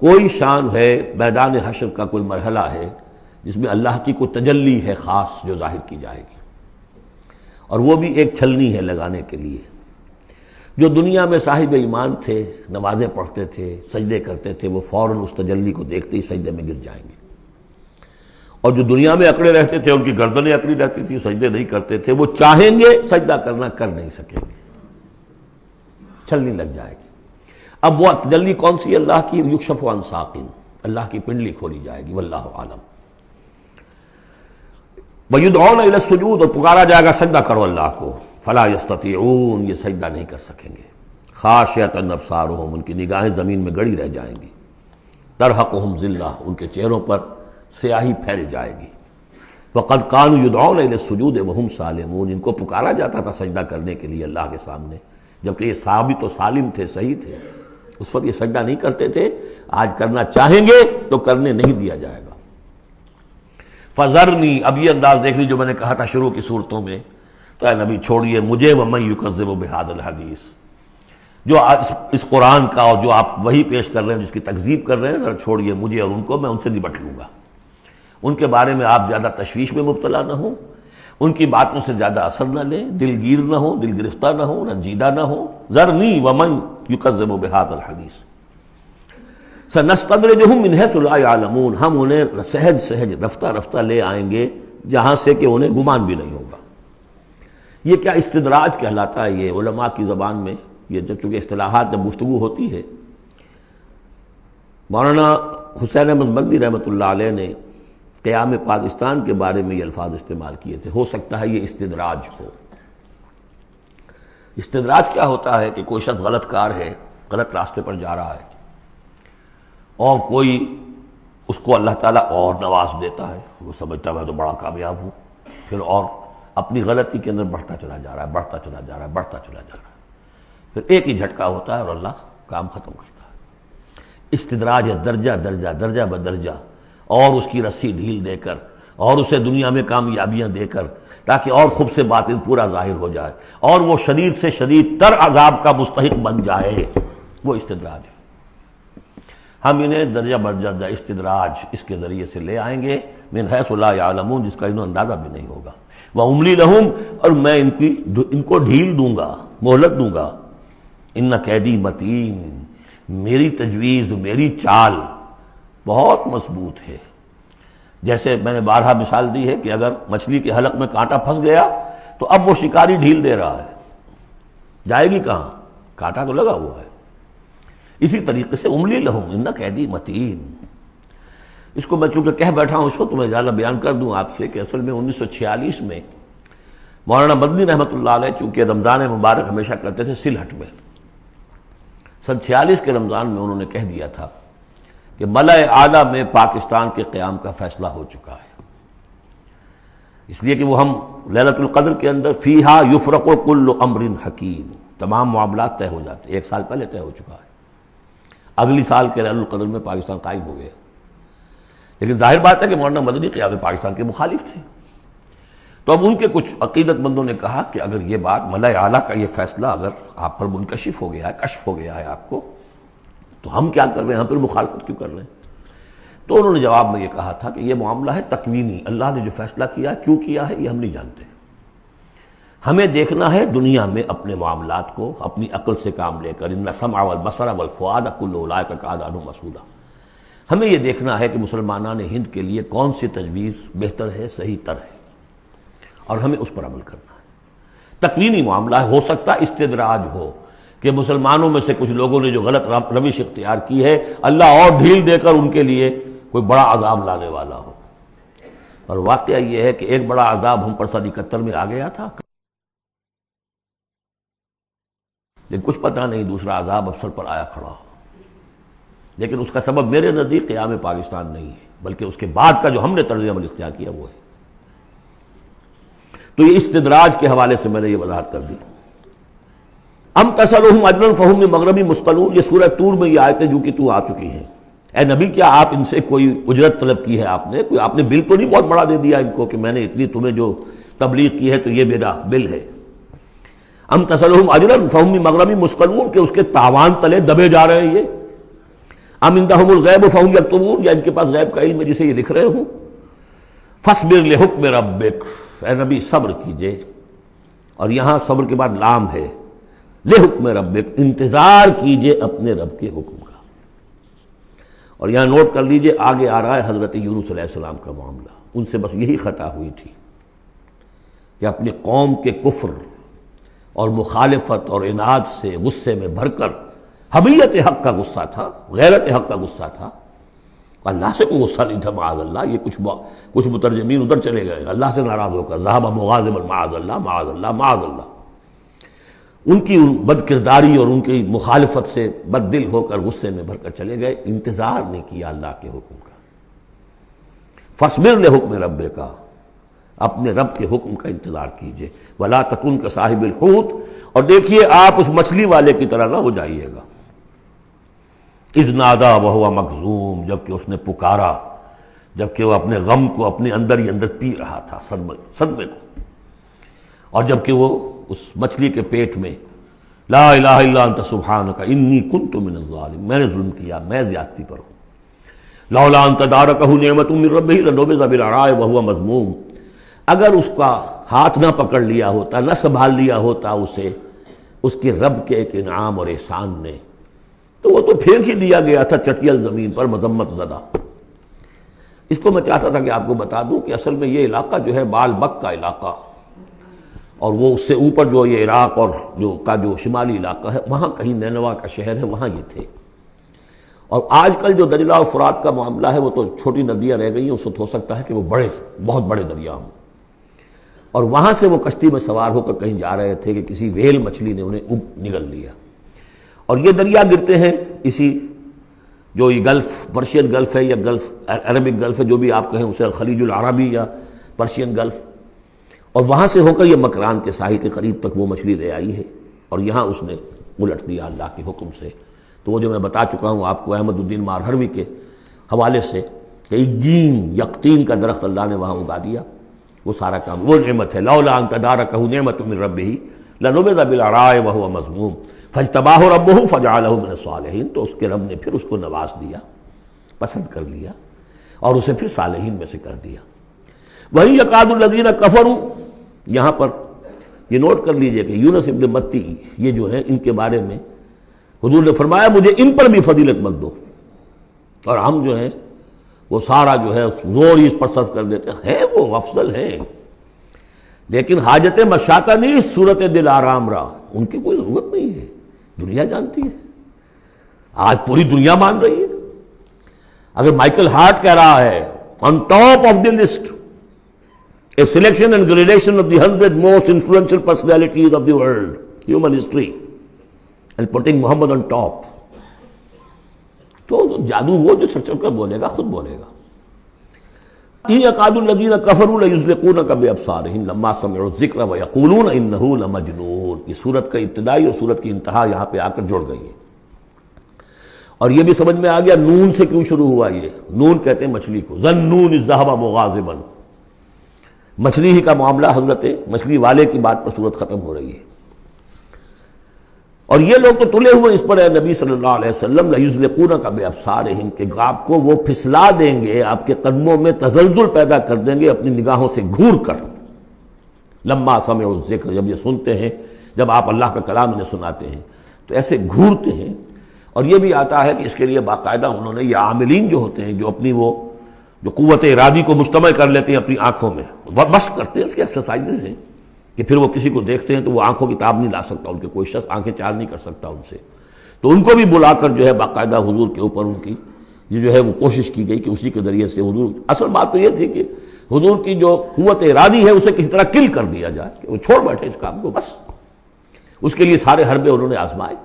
Speaker 2: کوئی شان ہے، میدان حشر کا کوئی مرحلہ ہے جس میں اللہ کی کوئی تجلی ہے خاص جو ظاہر کی جائے گی، اور وہ بھی ایک چھلنی ہے لگانے کے لیے۔ جو دنیا میں صاحب ایمان تھے، نمازیں پڑھتے تھے، سجدے کرتے تھے، وہ فوراً اس تجلی کو دیکھتے ہی سجدے میں گر جائیں گے، اور جو دنیا میں اکڑے رہتے تھے ان کی گردنیں اکڑی رہتی تھی، سجدے نہیں کرتے تھے، وہ چاہیں گے سجدہ کرنا کر نہیں سکیں گے، چھلنی لگ جائے گی۔ اب وہ تجلی کون سی؟ اللہ کی، یکشف عن ساق، اللہ کی پنڈلی کھولی جائے گی، واللہ عالم۔ وَيُدْعَوْنَ إِلَى السُّجُودِ، اور پکارا جائے گا سجدہ کرو اللہ کو، فَلَا يَسْتَطِيعُونَ، یہ سجدہ نہیں کر سکیں گے۔ خاشعۃ ابصارہم، ان کی نگاہیں زمین میں گڑی رہ جائیں گی۔ ترہقہم ذلہ، ان کے چہروں پر سیاہی پھیل جائے گی۔ وَقَدْ كَانُوا يُدْعَوْنَ إِلَى السُّجُودِ وَهُمْ سَالِمُونَ، ان کو پکارا جاتا تھا سجدہ کرنے کے لیے اللہ کے سامنے، جبکہ یہ ثابت و سالم تھے، صحیح تھے، اس وقت یہ سجدہ نہیں کرتے تھے۔ آج کرنا چاہیں گے تو کرنے نہیں دیا جائے گا۔ فَذَرْنِي، اب یہ انداز دیکھ لی جو میں نے کہا تھا شروع کی صورتوں میں، تو اے نبی چھوڑیے مجھے، وَمَن يُكَذِّبُ بِهَذَا الْحَدِيث، جو اس قرآن کا اور جو آپ وہی پیش کر رہے ہیں جس کی تکذیب کر رہے ہیں، ذرا چھوڑیے مجھے اور ان کو، میں ان سے نبٹ لوں گا، ان کے بارے میں آپ زیادہ تشویش میں مبتلا نہ ہوں۔ ان کی باتوں سے زیادہ اثر نہ لیں، دلگیر نہ ہو، دل گرفتہ نہ ہو، رنجیدہ نہ ہو. ذرنی ومن یکذب بہذا الحدیث سنستدرجہم من حیث لا یعلمون، ہم انہیں سہج سہج رفتہ رفتہ لے آئیں گے جہاں سے کہ انہیں گمان بھی نہیں ہوگا. یہ کیا استدراج کہلاتا ہے یہ علماء کی زبان میں. یہ جب چونکہ اصطلاحات جب گفتگو ہوتی ہے، مولانا حسین احمد مدنی رحمۃ اللہ علیہ نے قیام پاکستان کے بارے میں یہ الفاظ استعمال کیے تھے. ہو سکتا ہے یہ استدراج ہو. استدراج کیا ہوتا ہے کہ کوئی شخص غلط کار ہے، غلط راستے پر جا رہا ہے، اور کوئی اس کو اللہ تعالیٰ اور نواز دیتا ہے، وہ سمجھتا ہے میں تو بڑا کامیاب ہوں، پھر اور اپنی غلطی کے اندر بڑھتا چلا جا رہا ہے، بڑھتا چلا جا رہا ہے، بڑھتا چلا جا رہا ہے، پھر ایک ہی جھٹکا ہوتا ہے اور اللہ کام ختم کرتا ہے. استدراج ہے درجہ درجہ، درجہ بدرجہ، اور اس کی رسی ڈھیل دے کر، اور اسے دنیا میں کامیابیاں دے کر، تاکہ اور خوب سے باطن پورا ظاہر ہو جائے اور وہ شدید سے شدید تر عذاب کا مستحق بن جائے. وہ استدراج ہے. ہم انہیں درجہ بدرجہ استدراج اس کے ذریعے سے لے آئیں گے من حیث لا یعلمون، جس کا انہیں اندازہ بھی نہیں ہوگا. وَأُمْلِي لَهُمْ، اور میں ان کو ڈھیل دوں گا، مہلت دوں گا. ان قیدی متین، میری تجویز، میری چال بہت مضبوط ہے. جیسے میں نے بارہا مثال دی ہے کہ اگر مچھلی کے حلق میں کانٹا پھنس گیا تو اب وہ شکاری ڈھیل دے رہا ہے، جائے گی کہاں؟ کانٹا تو لگا ہوا ہے. اسی طریقے سے املی لہم ان قیدی متین. اس کو میں چونکہ کہہ بیٹھا ہوں، اس کو تو میں زیادہ بیان کر دوں آپ سے کہ اصل میں 1946 میں مولانا مدنی رحمۃ اللہ علیہ چونکہ رمضان مبارک ہمیشہ کرتے تھے سلہٹ میں، سن 46 کے رمضان میں انہوں نے کہہ دیا تھا کہ ملأ اعلیٰ میں پاکستان کے قیام کا فیصلہ ہو چکا ہے. اس لیے کہ وہ ہم لیلۃ القدر کے اندر فیہا یفرق کل امر حکیم، تمام معاملات طے ہو جاتے، 1 سال پہلے طے ہو چکا ہے. اگلی سال کے لیلۃ القدر میں پاکستان قائم ہو گیا. لیکن ظاہر بات ہے کہ مولانا مدنی قیام پاکستان کے مخالف تھے. تو اب ان کے کچھ عقیدت مندوں نے کہا کہ اگر یہ بات ملأ اعلیٰ کا یہ فیصلہ اگر آپ پر منکشف ہو گیا ہے، کشف ہو گیا ہے آپ کو، تو ہم کیا کر رہے ہیں، ہم پھر مخالفت کیوں کر رہے ہیں؟ تو انہوں نے جواب میں یہ کہا تھا کہ یہ معاملہ ہے تکوینی، اللہ نے جو فیصلہ کیا ہے، کیوں کیا ہے یہ ہم نہیں جانتے. ہمیں دیکھنا ہے دنیا میں اپنے معاملات کو اپنی عقل سے کام لے کر. ان السمع والبصر والفؤاد کل اولئک کان عنہ مسئولا. ہمیں یہ دیکھنا ہے کہ مسلمانان ہند کے لیے کون سی تجویز بہتر ہے، صحیح تر ہے، اور ہمیں اس پر عمل کرنا ہے. تکوینی معاملہ ہے. ہو سکتا استدراج ہو کہ مسلمانوں میں سے کچھ لوگوں نے جو غلط روش اختیار کی ہے، اللہ اور ڈھیل دے کر ان کے لیے کوئی بڑا عذاب لانے والا ہو. اور واقعہ یہ ہے کہ ایک بڑا عذاب ہم پر سن 71 میں آ گیا تھا، لیکن کچھ پتہ نہیں دوسرا عذاب اب سر پر آیا کھڑا ہو. لیکن اس کا سبب میرے نزدیک قیام پاکستان نہیں ہے، بلکہ اس کے بعد کا جو ہم نے طرز عمل اختیار کیا وہ ہے. تو یہ استدراج کے حوالے سے میں نے یہ وضاحت کر دی. ام تسألہم اجرا فہم من مغرم مثقلون، یہ سورہ طور میں یہ آیتیں جو کہ تو آ چکی ہیں. اے نبی کیا آپ ان سے کوئی اجرت طلب کی ہے؟ آپ نے بل تو نہیں بہت بڑا دے دیا ان کو کہ میں نے اتنی تمہیں جو تبلیغ کی ہے تو یہ میرا بل ہے. ام تسألہم اجرا فہم من مغرم مثقلون، کہ اس کے تاوان تلے دبے جا رہے ہیں یہ. ام عندہم الغیب فہم یکتبون، یا ان کے پاس غیب کا علم ہے جسے یہ لکھ رہے ہوں. فاصبر لحکم ربک، اے نبی صبر کیجئے. اور یہاں صبر کے بعد لام ہے، لحکم ربک، انتظار کیجئے اپنے رب کے حکم کا. اور یہاں نوٹ کر لیجئے آگے آ رہا ہے حضرت یونس علیہ السلام کا معاملہ. ان سے بس یہی خطا ہوئی تھی کہ اپنی قوم کے کفر اور مخالفت اور عناد سے غصے میں بھر کر، حمیت حق کا غصہ تھا، غیرت حق کا غصہ تھا. اللہ سے کوئی غصہ نہیں تھا معاذ اللہ. یہ کچھ مترجمین ادھر چلے گئے اللہ سے ناراض ہو کر، ذهب مغاضبا معاذ اللہ معاذ اللہ معاذ اللہ. ان کی بد کرداری اور ان کی مخالفت سے بد دل ہو کر غصے میں بھر کر چلے گئے، انتظار نہیں کیا اللہ کے حکم کا. فاصبر لحکم ربک، اپنے رب کے حکم کا انتظار کیجئے. ولا تکن کصاحب الحوت، اور دیکھیے آپ اس مچھلی والے کی طرح نہ ہو جائیے گا. اذ نادا وہو مکظوم، جبکہ اس نے پکارا جبکہ وہ اپنے غم کو اپنے اندر ہی اندر پی رہا تھا، صدمے کو. اور جبکہ وہ اس مچھلی کے پیٹ میں لا الہ الا انت سبحانک انی کنت من الظالمین، میں نے ظلم کیا، میں زیادتی پر ہوں. لولا ان تدارکہ نعمت من ربہ لنبذ بالعراء وہو مذموم. اگر اس کا ہاتھ نہ پکڑ لیا ہوتا، نہ سنبھال لیا ہوتا اسے اس کے رب کے ایک انعام اور احسان نے، تو وہ تو پھینک ہی دیا گیا تھا چٹیل زمین پر مذمت زدہ۔ اس کو میں چاہتا تھا کہ آپ کو بتا دوں کہ اصل میں یہ علاقہ جو ہے بال بک کا علاقہ، اور وہ اس سے اوپر جو یہ عراق اور جو شمالی علاقہ ہے وہاں کہیں نینوا کا شہر ہے، وہاں یہ تھے۔ اور آج کل جو دجلہ اور فرات کا معاملہ ہے وہ تو چھوٹی ندیاں رہ گئی ہیں، اس وقت ہو سکتا ہے کہ وہ بہت بڑے دریا ہوں۔ اور وہاں سے وہ کشتی میں سوار ہو کر کہیں جا رہے تھے کہ کسی ویل مچھلی نے انہیں نگل لیا، اور یہ دریا گرتے ہیں اسی جو یہ گلف، پرشین گلف ہے یا گلف عربک گلف ہے، جو بھی آپ کہیں اسے، خلیج العربی یا پرشین گلف، اور وہاں سے ہو کر یہ مکران کے ساحل کے قریب تک وہ مچھلی لے آئی ہے، اور یہاں اس نے الٹ دیا اللہ کے حکم سے۔ تو وہ جو میں بتا چکا ہوں آپ کو احمد الدین مارہروی کے حوالے سے کہ ایگین یقطین کا درخت اللہ نے وہاں اگا دیا، وہ سارا کام وہ نعمت ہے۔ لولا ان تدارکہ نعمت من ربہ لنبذ بالعراء وہو مذموم فاجتباہ ربہ فجعلہ من الصالحین، تو اس کے رب نے پھر اس کو نواز دیا، پسند کر لیا، اور اسے پھر صالحین میں سے کر دیا۔ وہی یکاد الذین کفروا، یہاں پر یہ نوٹ کر لیجئے کہ یونس ابن متی یہ جو ہے ان کے بارے میں حضور نے فرمایا مجھے ان پر بھی فضیلت مت دو، اور ہم جو ہیں وہ سارا جو ہے زور ہی اس پر صرف کر دیتے ہیں، وہ افضل ہیں لیکن حاجت مشاطہ نہیں، صورت دل آرام را، ان کی کوئی ضرورت نہیں ہے، دنیا جانتی ہے، آج پوری دنیا مان رہی ہے۔ اگر مائیکل ہارٹ کہہ رہا ہے on top of the list a selection and gradation of the 100 most influential personalities of the world, human history, and putting Muhammad on top, تو جادو وہ جو چڑھ کر بولے گا خود بولے گا۔ ان یکاد الذین کفروا لیزلقونک بابصارہم لما سمعوا الذکر ویقولون انہ لمجنون۔ یہ سورت کا ابتدائی اور سورت کی انتہا یہاں پہ آ کر جڑ گئی ہے، اور یہ بھی سمجھ میں آ گیا نون سے کیوں شروع ہوا۔ یہ نون کہتے ہیں مچھلی کو، ظنون اذ ذہب مغاضبا، مچھلی ہی کا معاملہ، حضرت مچھلی والے کی بات پر سورت ختم ہو رہی ہے۔ اور یہ لوگ تو تلے ہوئے اس پر ہے نبی صلی اللہ علیہ وسلم لیزلقونک بابصارہم، کہ آپ کو وہ پھسلا دیں گے، آپ کے قدموں میں تزلزل پیدا کر دیں گے اپنی نگاہوں سے گھور کر۔ لما سمعوا الذکر، جب یہ سنتے ہیں، جب آپ اللہ کا کلام انہیں سناتے ہیں تو ایسے گھورتے ہیں۔ اور یہ بھی آتا ہے کہ اس کے لیے باقاعدہ انہوں نے یہ عاملین جو ہوتے ہیں، جو اپنی وہ جو قوت ارادی کو مجتمع کر لیتے ہیں اپنی آنکھوں میں، بس کرتے ہیں، اس کی ایکسرسائزز ہیں کہ پھر وہ کسی کو دیکھتے ہیں تو وہ آنکھوں کی تاب نہیں لا سکتا، ان کے کوئی شخص آنکھیں چار نہیں کر سکتا ان سے، تو ان کو بھی بلا کر جو ہے باقاعدہ حضور کے اوپر ان کی یہ جو ہے وہ کوشش کی گئی کہ اسی کے ذریعے سے حضور، اصل بات تو یہ تھی کہ حضور کی جو قوت ارادی ہے اسے کسی طرح کل کر دیا جائے کہ وہ چھوڑ بیٹھے اس کام کو، بس اس کے لیے سارے حربے انہوں نے آزمائے۔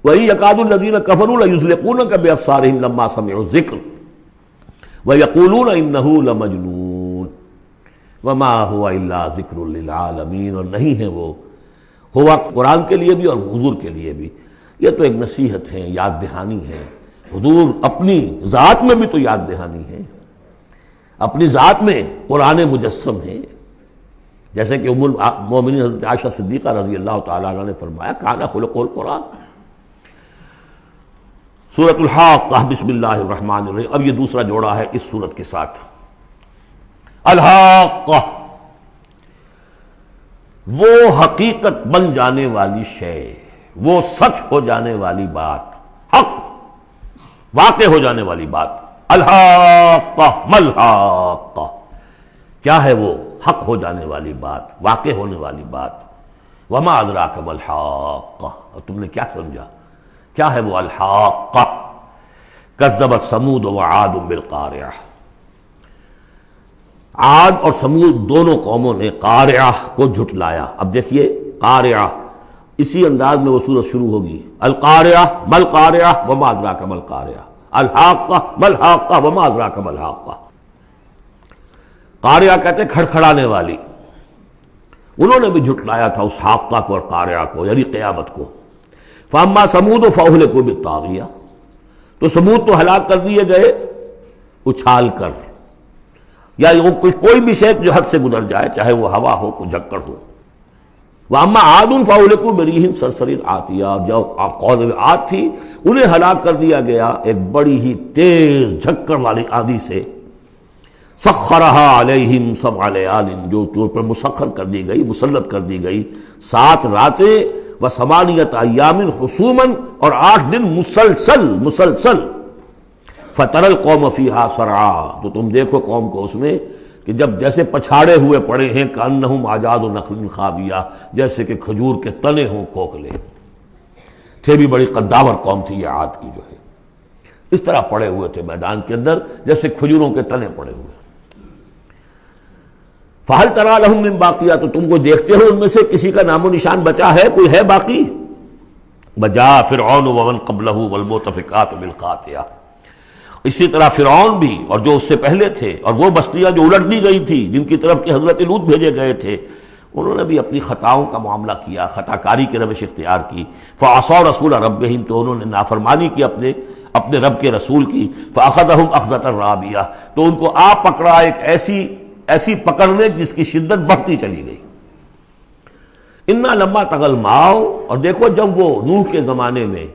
Speaker 2: وہی یکاد الذین کفروا لیزلقونک بابصارہم لما سمعوا الذکر ویقولون انہ لمجنون وما ہوا الا ذکر للعالمین، اور نہیں ہے وہ، ہوا قرآن کے لیے بھی اور حضور کے لیے بھی، یہ تو ایک نصیحت ہے، یاد دہانی ہے۔ حضور اپنی ذات میں بھی تو یاد دہانی ہے، اپنی ذات میں قرآن مجسم ہے، جیسے کہ ام المومنین حضرت عائشہ صدیقہ رضی اللہ تعالیٰ عنہ نے فرمایا کان خلق القرآن۔ سورۃ الحاقہ، بسم اللہ الرحمن الرحیم، اب یہ دوسرا جوڑا ہے اس سورت کے ساتھ۔ الحاقہ، وہ حقیقت بن جانے والی شے، وہ سچ ہو جانے والی بات، حق واقع ہو جانے والی بات۔ الحاقہ ملحاقہ، کیا ہے وہ حق ہو جانے والی بات، واقع ہونے والی بات۔ وما ادراک ملحاقہ، اور تم نے کیا سمجھا کیا ہے وہ الحاقہ؟ کذبت ثمود وعاد بالقارعہ، عاد اور سمود دونوں قوموں نے قارعہ کو جھٹلایا۔ اب دیکھیے قارعہ، اسی انداز میں وہ سورت شروع ہوگی، القارعہ مل قارعہ وما ادراک مل قارعہ، الحاقہ مل حاقہ وما ادراک مل حاقہ۔ قارعہ کہتے ہیں کھڑکھڑانے والی، انہوں نے بھی جھٹلایا تھا اس حاقہ کو اور قارعہ کو، یعنی قیامت کو۔ فاما ثمود فاہلکوا بالطاغیہ، تو سمود تو ہلاک کر دیے گئے اچھال کر، یا کوئی بھی شے جو حد سے گزر جائے، چاہے وہ ہوا ہو کوئی جھکڑ ہو۔ واما عاد فاہلکوا بریح صرصر عاتیہ، جو قوم عاد تھی انہیں ہلاک کر دیا گیا ایک بڑی ہی تیز جھکڑ والی آندھی سے۔ سخرها علیہم 7 لیال، جو پر مسخر کر دی گئی، مسلط کر دی گئی 7 راتیں، و8 ایام حسوما، اور 8 دن مسلسل فتر القوم فیہا صرعا، تو تم دیکھو قوم کو اس میں کہ جب جیسے پچھاڑے ہوئے پڑے ہیں، کأنہم اعجاز نخل خاویہ، جیسے کہ کھجور کے تنے ہوں کھوکھلے، تھے بھی بڑی قداور قوم تھی یہ عاد کی جو ہے، اس طرح پڑے ہوئے تھے میدان کے اندر جیسے کھجوروں کے تنے پڑے ہوئے۔ فَهَلْ تَرَىٰ لَهُم مِّن بَاقِیَةٍ، تو تم کو دیکھتے ہو ان میں سے کسی کا نام و نشان بچا ہے، کوئی ہے باقی؟ وَجَاءَ فِرْعَوْنُ وَمَنْ قَبْلَهُ وَالْمُؤْتَفِكَاتُ بِالْخَاطِئَةِ، اسی طرح فرعون بھی اور جو اس سے پہلے تھے، اور وہ بستیاں جو الٹ دی گئی تھی جن کی طرف کہ حضرت لوط بھیجے گئے تھے، انہوں نے بھی اپنی خطاؤں کا معاملہ کیا، خطا کاری کی روش اختیار کی۔ فَعَصَوْا رَسُولَ رَبِّهِمْ، تو انہوں نے نافرمانی کی اپنے رب کے رسول کی۔ فَأَخَذَهُمْ أَخْذَةً رَابِيَةً، تو ان کو آ پکڑا ایک ایسی پکڑنے جس کی شدت بڑھتی چلی گئی۔ اِنَّا لَمَّا طَغَى الْمَاءُ، اور دیکھو جب وہ نوح کے زمانے میں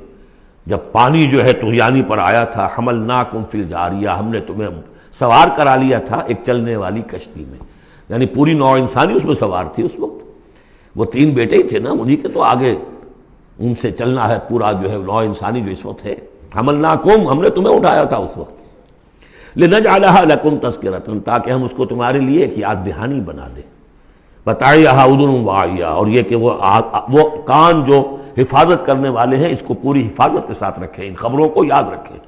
Speaker 2: جب پانی جو ہے طغیانی پر آیا تھا، حملناکم فی الجاریہ، ہم نے تمہیں سوار کرا لیا تھا ایک چلنے والی کشتی میں، یعنی پوری نوع انسانی اس میں سوار تھی اس وقت، وہ 3 بیٹے ہی تھے نا، انہی کے تو آگے ان سے چلنا ہے پورا جو ہے نوع انسانی جو اس وقت ہے۔ حملناکم، ہم نے تمہیں اٹھایا تھا اس وقت، لنجعلها لکم تذکرۃ، تاکہ ہم اس کو تمہارے لیے ایک یاد دہانی بنا دیں، بتعیھا اذن واعیہ، اور یہ کہ وہ کان جو حفاظت کرنے والے ہیں اس کو پوری حفاظت کے ساتھ رکھیں، ان خبروں کو یاد رکھیں۔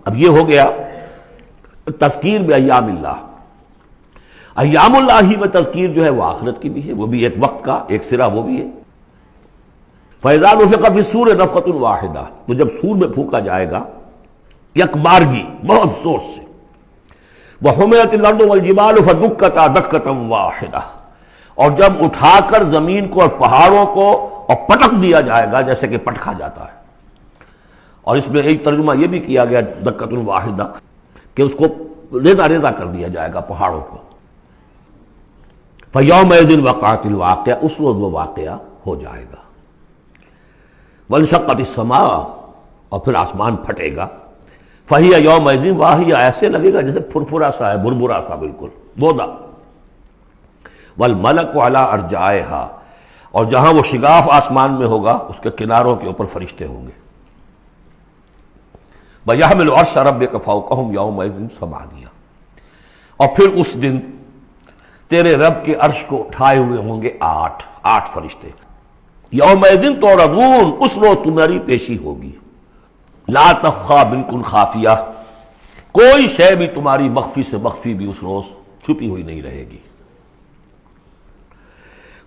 Speaker 2: اب یہ ہو گیا تذکیر بایام اللہ، ایام اللہ ہی میں تذکیر جو ہے وہ آخرت کی بھی ہے، وہ بھی ایک وقت کا ایک سرا وہ بھی ہے۔ فَإِذَا نُفِخَ فِي الصُّورِ نَفْخَةٌ وَاحِدَةٌ، تو جب سور میں پھونکا جائے گا یک بارگی بہت زور سے، وَحُمِلَتِ الْأَرْضُ وَالْجِبَالُ فَدُكَّتَا دَكَّةً وَاحِدَةً، اور جب اٹھا کر زمین کو اور پہاڑوں کو اور پٹک دیا جائے گا جیسے کہ پٹکا جاتا ہے۔ اور اس میں ایک ترجمہ یہ بھی کیا گیا دکۃ واحدہ کہ اس کو ریزہ ریزہ کر دیا جائے گا پہاڑوں کو۔ فَيَوْمَئِذٍ وَقَعَتِ الْوَاقِعَةُ، اس روز وہ واقعہ ہو جائے گا۔ وَانشَقَّتِ السَّمَاءُ، اور پھر آسمان پھٹے گا۔ فَهِيَ يَوْمَئِذٍ وَاهِيَةٌ، ایسے لگے گا جیسے پھرپھرا سا ہے، بھربھرا سا، بالکل بودا۔ وَالْمَلَكُ عَلَىٰ أَرْجَائِهَا، اور جہاں وہ شگاف آسمان میں ہوگا اس کے کناروں کے اوپر فرشتے ہوں گے۔ وَيَحْمِلُ عَرْشَ رَبِّكَ فَوْقَهُمْ يَوْمَئِذٍ ثَمَانِيَةٌ، اور پھر اس دن تیرے رب کے عرش کو اٹھائے ہوئے ہوں گے 8 فرشتے۔ یومئذ تعرضون، اس روز تمہاری پیشی ہوگی۔ لا تخفی منکم خافیہ، کوئی شے بھی تمہاری مخفی سے مخفی بھی اس روز چھپی ہوئی نہیں رہے گی۔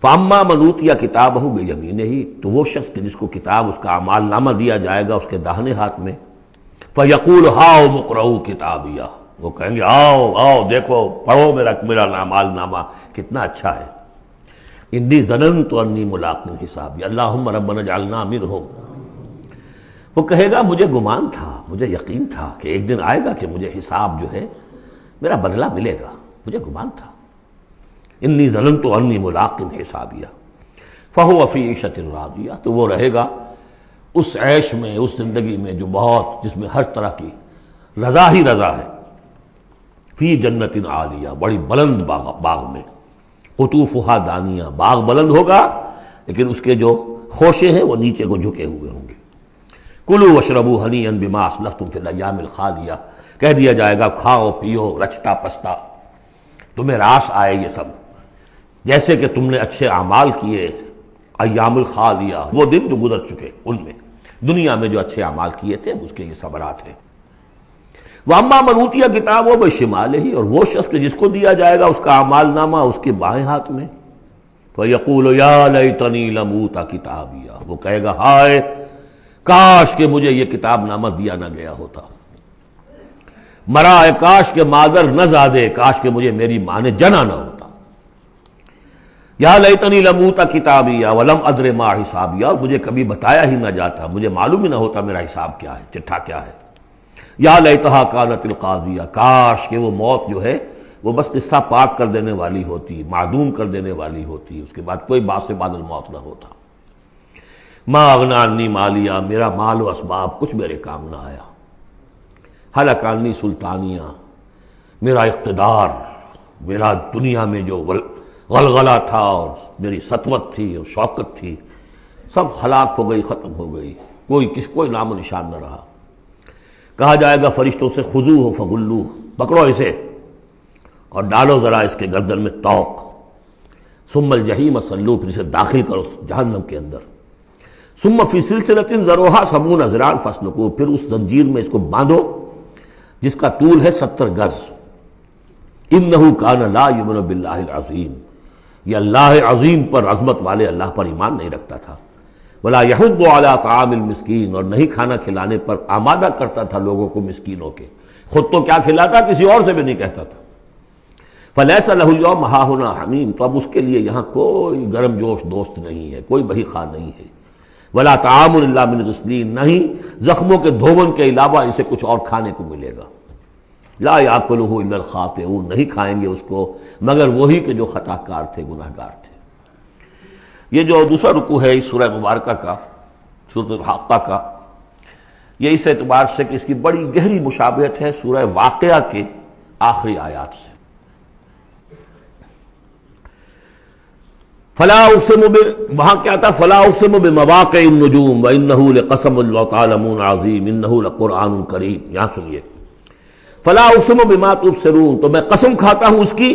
Speaker 2: فَأَمَّا مَنْ أُوتِیَ کِتَابَهُ بِیَمِینِهِ، تو وہ شخص کہ جس کو کتاب اس کا اعمال نامہ دیا جائے گا اس کے داہنے ہاتھ میں، فَیَقُولُ ہَاؤْمُ اقْرَءُوا کِتَابِیَہ، وہ کہیں گے آؤ دیکھو پڑھو میرا اعمال نامہ کتنا اچھا ہے۔ انی ظننت انی ملاق حسابی اللہم ربنا اجعلنا منہم، وہ کہے گا مجھے گمان تھا، مجھے یقین تھا کہ ایک دن آئے گا کہ مجھے حساب جو ہے میرا بدلہ ملے گا، مجھے گمان تھا۔ انی ظننت انی ملاق حسابیہ فہو فی عیشۃ راضیہ، تو وہ رہے گا اس عیش میں، اس زندگی میں جو بہت، جس میں ہر طرح کی رضا ہی رضا ہے۔ فی جنت عالیہ، بڑی بلند باغ میں، قطوفہا دانیہ، باغ بلند ہوگا لیکن اس کے جو خوشے ہیں وہ نیچے کو جھکے ہوئے ہوں گے۔ کلوا واشربوا ہنیئا بما اسلفتم فی الایام الخالیہ، کہہ دیا جائے گا کھاؤ پیو رچتا پستا، تمہیں راس آئے یہ سب، جیسے کہ تم نے اچھے اعمال کیے ایام الخالیہ، وہ دن جو گزر چکے ان میں دنیا میں جو اچھے اعمال کیے تھے اس کے یہ ثمرات ہیں۔ وَأَمَّا مَنْ أُوتِیَ کِتَابَهُ بِشِمَالِهِ، اور وہ شخص کہ جس کو دیا جائے گا اس کا اعمال نامہ اس کے بائیں ہاتھ میں، فَيَقُولُ يَا لَيْتَنِي لَمْ أُوتَ کِتَابِیَہ، وہ کہے گا ہائے کاش کہ مجھے یہ کتاب نامہ دیا نہ گیا ہوتا، مرا کاش کہ مادر نہ زادے، کاش کہ مجھے میری ماں نے جنا نہ ہوتا۔ یا لیتنی لم اوت کتابیہ ولم ادر ما حسابیہ، مجھے کبھی بتایا ہی نہ جاتا، مجھے معلوم ہی نہ ہوتا میرا حساب کیا ہے، چٹھا کیا ہے۔ یا لیتہا کانت القاضیہ، کاش کہ وہ موت جو ہے وہ بس قصہ پاک کر دینے والی ہوتی، معدوم کر دینے والی ہوتی، اس کے بعد کوئی باعث بعد الموت نہ ہوتا۔ ما اغنی عنی مالیہ، میرا مال و اسباب کچھ میرے کام نہ آیا۔ ہلک عنی سلطانیہ، میرا اقتدار، میرا دنیا میں جو غلغلہ تھا اور میری سطوت تھی اور شوکت تھی، سب ہلاک ہو گئی، ختم ہو گئی، کوئی نام و نشان نہ رہا۔ کہا جائے گا فرشتوں سے خذوہ فغلوہ، پکڑو اسے اور ڈالو ذرا اس کے گردن میں طوق، ثم الجحیم صلوہ، پھر اسے داخل کرو جہنم کے اندر، ثم فی سلسلۃ ذرعها 70 ذراعا فاسلکوہ، پھر اس زنجیر میں اس کو باندھو جس کا طول ہے 70 گز۔ انہ کان لا یؤمن باللہ العظیم، یہ اللہ عظیم پر، عظمت والے اللہ پر ایمان نہیں رکھتا تھا۔ ولا یحض علی طعام المسکین، اور نہیں کھانا کھلانے پر آمادہ کرتا تھا لوگوں کو مسکینوں کے، خود تو کیا کھلاتا کسی اور سے بھی نہیں کہتا تھا۔ فلیس لہ اليوم ہاہنا حمیم، تو اب اس کے لیے یہاں کوئی گرم جوش دوست نہیں ہے، کوئی بہی خواہ نہیں ہے۔ ولا طعام الا من غسلین، نہیں زخموں کے دھون کے علاوہ اسے کچھ اور کھانے کو ملے گا۔ لا یاکلہ الا الخاطئون، نہیں کھائیں گے اس کو مگر وہی کہ جو خطا کار تھے، گناہ گار تھے۔ یہ جو دوسرا رکوع ہے اس سورہ مبارکہ کا، سورۃ الحاقہ کا، یہ اس اعتبار سے کہ اس کی بڑی گہری مشابہت ہے سورہ واقعہ کے آخری آیات سے۔ فلا اقسم وہاں کیا تھا؟ فلا اقسم بمواقع النجوم وانہ لقسم لو تعلمون عظیم انہ لقرآن کریم۔ یہاں سنیے، فلا اقسم بما تبصرون، تو میں قسم کھاتا ہوں اس کی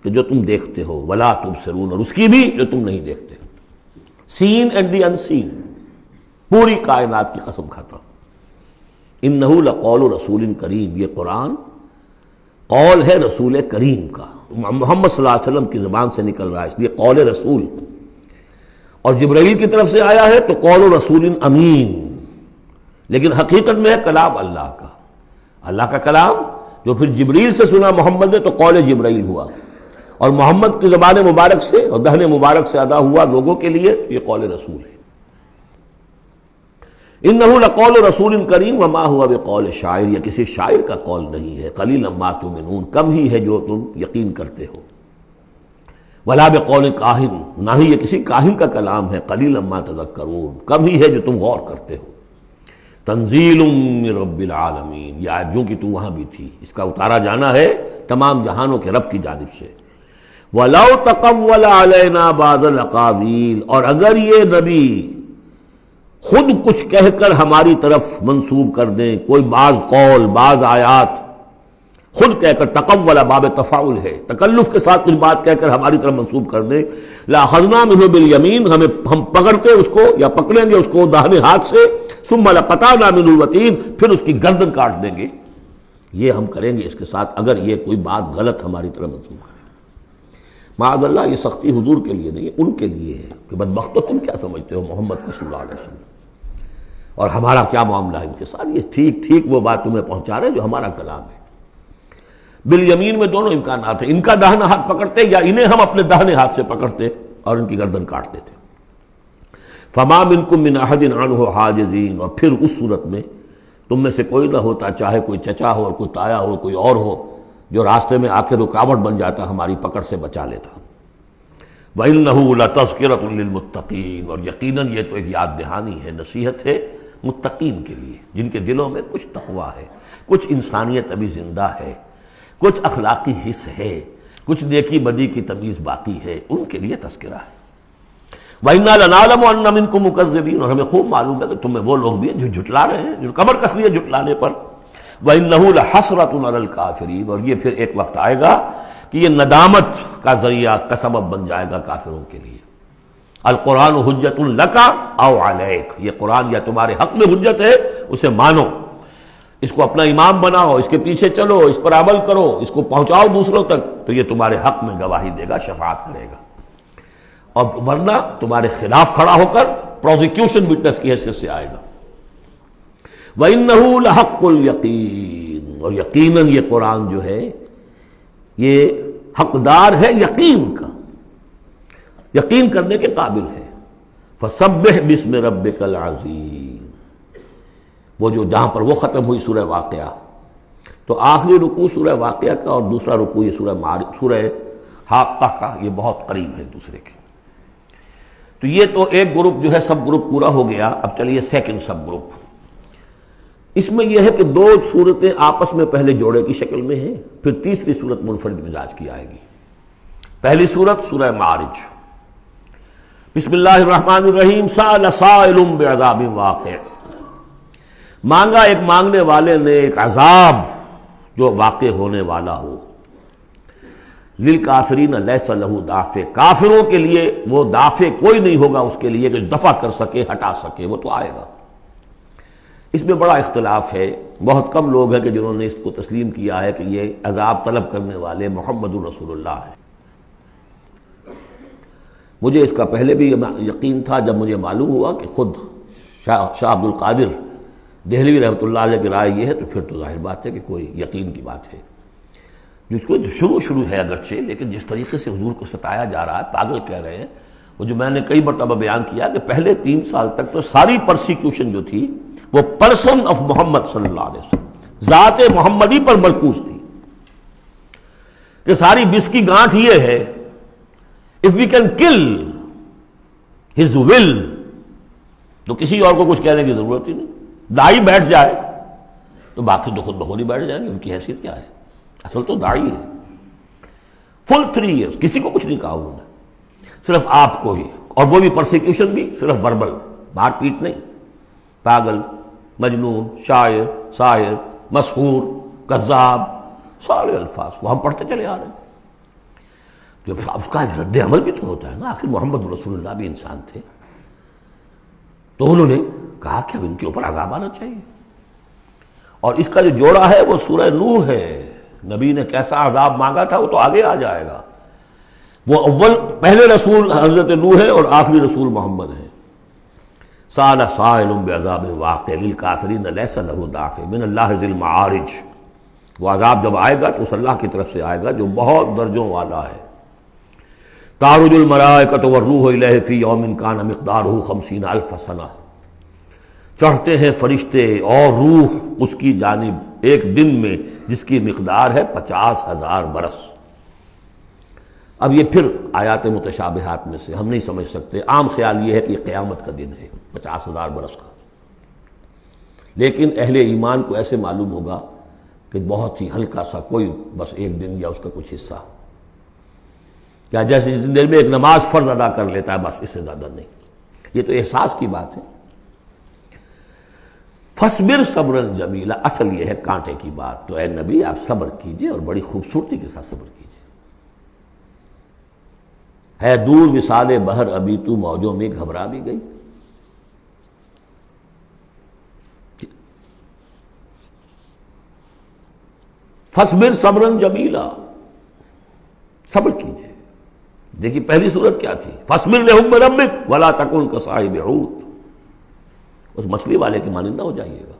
Speaker 2: کہ جو تم دیکھتے ہو، ولا تبصرون، اور اس کی بھی جو تم نہیں دیکھتے، سین اینڈ دی ان سین، پوری کائنات کی قسم کھاتا ہوں۔ انہ لقول رسول کریم، یہ قرآن قول ہے رسول کریم کا، محمد صلی اللہ علیہ وسلم کی زبان سے نکل رہا ہے، اس لیے قول رسول، اور جبرائیل کی طرف سے آیا ہے تو قول رسول امین، لیکن حقیقت میں ہے کلام اللہ کا، اللہ کا کلام جو پھر جبریل سے سنا محمد نے تو قول جبرائیل ہوا، اور محمد کی زبان مبارک سے اور دہن مبارک سے ادا ہوا لوگوں کے لیے، یہ قول رسول ہے۔ انہ لقول رسول کریم وما هو بقول شاعر، یہ کسی شاعر کا قول نہیں ہے، قلیلا ما تؤمنون، کم ہی ہے جو تم یقین کرتے ہو، ولا بقول کاہن، نہ ہی یہ کسی کاہن کا کلام ہے، قلیلا ما تذکرون، کم ہی ہے جو تم غور کرتے ہو۔ تنزیل من رب العالمین، یہ آیت جو کہ تو وہاں بھی تھی، اس کا اتارا جانا ہے تمام جہانوں کے رب کی جانب سے۔ وَلَوْ تَقَوَّلَ عَلَيْنَا بَعْضَ الْأَقَاوِيلِ، اور اگر یہ نبی خود کچھ کہہ کر ہماری طرف منسوب کر دیں، کوئی بعض قول، بعض آیات خود کہہ کر، تقول باب تفاعل ہے، تکلف کے ساتھ کچھ بات کہہ کر ہماری طرف منسوب کر دیں، لَأَخَذْنَا مِنْهُ بِالْيَمِينِ، ہم پکڑتے اس کو یا پکڑیں گے اس کو داہنے ہاتھ سے، ثُمَّ لَقَطَعْنَا مِنْهُ الْوَتِينَ، پھر اس کی گردن کاٹ دیں گے۔ یہ ہم کریں گے اس کے ساتھ اگر یہ کوئی بات غلط ہماری طرف منسوب کرے۔ معاذ اللہ، یہ سختی حضور کے لیے نہیں ہے، ان کے لیے ہے کہ بدبختو تم کیا سمجھتے ہو محمد صلی اللہ علیہ وسلم، اور ہمارا کیا معاملہ ہے ان کے ساتھ، یہ ٹھیک وہ بات تمہیں پہنچا رہے جو ہمارا کلام ہے۔ بالیمین میں دونوں امکانات ہیں، ان کا داہنا ہاتھ پکڑتے یا انہیں ہم اپنے داہنے ہاتھ سے پکڑتے اور ان کی گردن کاٹتے تھے۔ فما منکم من احد عنہ حاجزین، اور پھر اس صورت میں تم میں سے کوئی نہ ہوتا، چاہے کوئی چچا ہو اور کوئی تایا ہو، کوئی اور ہو، جو راستے میں آ کے رکاوٹ بن جاتا، ہماری پکڑ سے بچا لیتا۔ وَإِنَّهُ لَتَذْكِرَةٌ لِّلْمُتَّقِينَ، اور یقیناً یہ تو ایک یاد دہانی ہے، نصیحت ہے متقین کے لیے، جن کے دلوں میں کچھ تقویٰ ہے، کچھ انسانیت ابھی زندہ ہے، کچھ اخلاقی حس ہے، کچھ نیکی بدی کی تمیز باقی ہے، ان کے لیے تذکرہ ہے۔ وَإِنَّا لَنَعْلَمُ أَنَّ مِنكُم مُكَذِّبِينَ، اور ہمیں خوب معلوم ہے کہ تم میں وہ لوگ بھی ہیں جو جھٹلا رہے ہیں، جو کمر کس لیے جھٹلانے پر۔ وَإِنَّهُ لَحَسْرَةٌ عَلَى الْكَافِرِينَ، اور یہ پھر ایک وقت آئے گا کہ یہ ندامت کا ذریعہ کا سبب بن جائے گا کافروں کے لیے۔ القرآن حجت لک او علیک، یہ قرآن یا تمہارے حق میں حجت ہے، اسے مانو، اس کو اپنا امام بناؤ، اس کے پیچھے چلو، اس پر عمل کرو، اس کو پہنچاؤ دوسروں تک، تو یہ تمہارے حق میں گواہی دے گا، شفاعت کرے گا، اور ورنہ تمہارے خلاف کھڑا ہو کر پروزیکیوشن وٹنس کی حیثیت سے آئے گا۔ وَإِنَّهُ لَحَقُّ الْيَقِينِ، اور یقیناً یہ قرآن جو ہے یہ حقدار ہے یقین کا، یقین کرنے کے قابل ہے۔ فَسَبِّحْ بِاسْمِ رَبِّكَ الْعَظِيمِ، وہ جو جہاں پر وہ ختم ہوئی سورہ واقعہ، تو آخری رکوع سورہ واقعہ کا اور دوسرا رکوع یہ سورہ حاقہ کا، یہ بہت قریب ہے دوسرے کے۔ تو یہ تو ایک گروپ جو ہے سب گروپ پورا ہو گیا، اب چلیے سیکنڈ سب گروپ۔ اس میں یہ ہے کہ دو صورتیں آپس میں پہلے جوڑے کی شکل میں ہیں، پھر تیسری صورت منفرد مزاج کی آئے گی۔ پہلی صورت سورہ معارج، بسم اللہ الرحمن الرحیم، سأل سائل بعذاب واقع، مانگا ایک مانگنے والے نے ایک عذاب جو واقع ہونے والا ہو، للکافرین لیس لہ دافع، کافروں کے لیے وہ دافع کوئی نہیں ہوگا اس کے لیے کہ دفع کر سکے، ہٹا سکے، وہ تو آئے گا۔ اس میں بڑا اختلاف ہے، بہت کم لوگ ہیں کہ جنہوں نے اس کو تسلیم کیا ہے کہ یہ عذاب طلب کرنے والے محمد رسول اللہ ہیں۔ مجھے اس کا پہلے بھی یقین تھا، جب مجھے معلوم ہوا کہ خود شاہ عبد القادر دہلوی رحمۃ اللہ علیہ کی رائے یہ ہے، تو پھر تو ظاہر بات ہے کہ کوئی یقین کی بات ہے، جس کو شروع ہے اگرچہ، لیکن جس طریقے سے حضور کو ستایا جا رہا ہے، پاگل کہہ رہے ہیں، وہ جو میں نے کئی مرتبہ بیان کیا کہ پہلے 3 سال تک تو ساری پرسیکیوشن جو تھی وہ پرسن آف محمد صلی اللہ علیہ وسلم، ذات محمدی پر مرکوز تھی، کہ ساری بس کی گانٹھ یہ ہے if we can kill his will تو کسی اور کو کچھ کہنے کی ضرورت ہی نہیں، داعی بیٹھ جائے تو باقی تو خود بخود ہی بیٹھ جائیں گے، ان کی حیثیت کیا ہے، اصل تو داعی ہے۔ فل 3 ایئرس کسی کو کچھ نہیں کہا انہوں نے، صرف آپ کو ہی، اور وہ بھی پرسیکیوشن بھی صرف وربل، مار پیٹ نہیں، پاگل، مجنون، شاعر، ساحر، مسحور، کذاب، سارے الفاظ کو ہم پڑھتے چلے آ رہے ہیں۔ جب اس کا ایک رد عمل بھی تو ہوتا ہے نا، آخر محمد رسول اللہ بھی انسان تھے، تو انہوں نے کہا کہ اب ان کے اوپر عذاب آنا چاہیے، اور اس کا جو جوڑا ہے وہ سورہ نوح ہے۔ نبی نے کیسا عذاب مانگا تھا وہ تو آگے آ جائے گا، وہ پہلے رسول حضرت نوح ہے اور آخری رسول محمد ہے۔ سأل سائل بعذاب واقع للکافرین لیس لہ دافع من اللہ ذی المعارج، وہ عذاب جب آئے گا تو اس اللہ کی طرف سے آئے گا جو بہت درجوں والا ہے۔ تعرج الملائکۃ والروح الیہ فی یوم کان مقدارہ 50,000 سنہ، چڑھتے ہیں فرشتے اور روح اس کی جانب ایک دن میں جس کی مقدار ہے 50,000 برس۔ اب یہ پھر آیات متشابہات میں سے ہم نہیں سمجھ سکتے، عام خیال یہ ہے کہ یہ قیامت کا دن ہے 50,000 برس کا، لیکن اہل ایمان کو ایسے معلوم ہوگا کہ بہت ہی ہلکا سا کوئی بس ایک دن یا اس کا کچھ حصہ، یا جیسے جتنی دیر میں ایک نماز فرض ادا کر لیتا ہے بس، اس سے زیادہ نہیں۔ یہ تو احساس کی بات ہے۔ فَاصْبِرْ صَبْرًا جَمِيلًا، اصل یہ ہے کانٹے کی بات، تو اے نبی آپ صبر کیجئے اور بڑی خوبصورتی کے ساتھ صبر کیجئے۔ ہے دور وصال بحر ابھی تو موجوں میں گھبرا بھی گئی، فَاصْبِرْ صَبْرًا جَمِيلًا، صبر کیجئے۔ دیکھیے پہلی صورت کیا تھی، فَاصْبِرْ لِحُکْمِ رَبِّكَ وَلَا تَكُنْ كَصَاحِبِ حوت، اس مچھلی والے کے مانند نہ ہو جائیے گا۔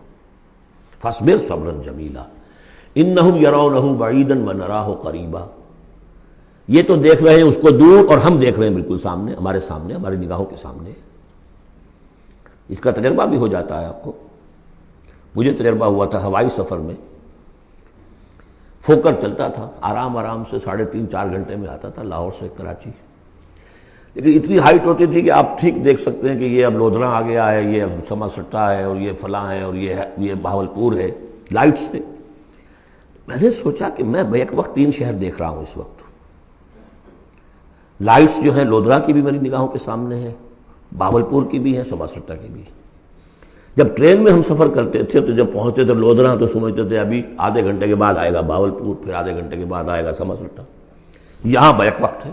Speaker 2: فَاصْبِرْ صَبْرًا جَمِيلًا إِنَّهُمْ يَرَوْنَهُ بَعِيدًا وَنَرَاهُ قَرِيبًا، یہ تو دیکھ رہے ہیں اس کو دور اور ہم دیکھ رہے ہیں بالکل سامنے، ہمارے سامنے، ہماری نگاہوں کے سامنے۔ اس کا تجربہ بھی ہو جاتا ہے آپ کو، مجھے تجربہ ہوا تھا ہوائی سفر میں، فوکر چلتا تھا آرام آرام سے 3.5-4 گھنٹے میں آتا تھا لاہور سے کراچی، لیکن اتنی ہائٹ ہوتی تھی کہ آپ ٹھیک دیکھ سکتے ہیں کہ یہ اب لودھراں آ گیا ہے، یہ اب سما سٹا ہے، اور یہ فلاں ہے، اور یہ بہاولپور ہے، لائٹ سے۔ میں نے سوچا کہ میں بیک وقت 3 شہر دیکھ رہا ہوں اس وقت، لائٹس جو ہیں لودھراں کی بھی میری نگاہوں کے سامنے ہے، بہاولپور کی بھی ہے، سما سٹا کی بھی۔ جب ٹرین میں ہم سفر کرتے تھے تو جب پہنچتے تھے لودھراں تو سمجھتے تھے ابھی آدھے گھنٹے کے بعد آئے گا بہاولپور، پھر آدھے گھنٹے کے بعد آئے گا سما سٹا، یہاں بیک وقت ہے۔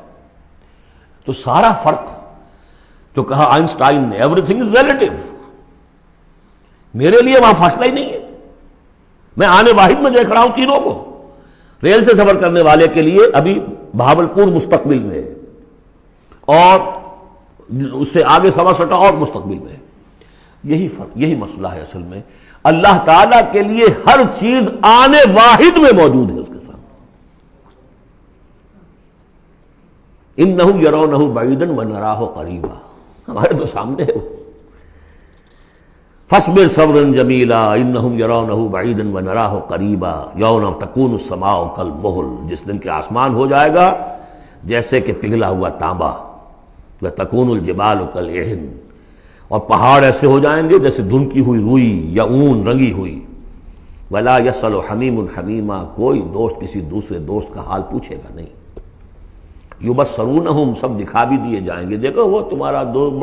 Speaker 2: تو سارا فرق جو کہا آئنسٹائن نے، ایوری تھنگ از ریلیٹو، میرے لیے وہاں فاصلہ ہی نہیں ہے، میں آنے واحد میں دیکھ رہا ہوں تینوں کو۔ ریل سے سفر کرنے والے کے لیے ابھی بہاولپور مستقبل میں ہے، اور اس سے آگے سما سٹا اور مستقبل میں ہے۔ یہی فرق، یہی مسئلہ ہے اصل میں، اللہ تعالیٰ کے لیے ہر چیز آنے واحد میں موجود ہے اس کے سامنے۔ انہم یرونہ بعیدا ونراہ قریبا، ہمارے تو سامنے ہے۔ فاصبر صبرا جمیلا انہم یرونہ بعیدا ونراہ قریبا یوم تکون السماء کالمہل، جس دن کہ آسمان ہو جائے گا جیسے کہ پگھلا ہوا تانبا، وتکون الجبال کالعہن، اور پہاڑ ایسے ہو جائیں گے جیسے دھنکی ہوئی روئی یا اون رنگی ہوئی۔ ولا یسأل حمیم حمیما، کوئی دوست کسی دوسرے دوست کا حال پوچھے گا نہیں. یبصرونہم، سب دکھا بھی دیے جائیں گے، دیکھو وہ تمہارا دوست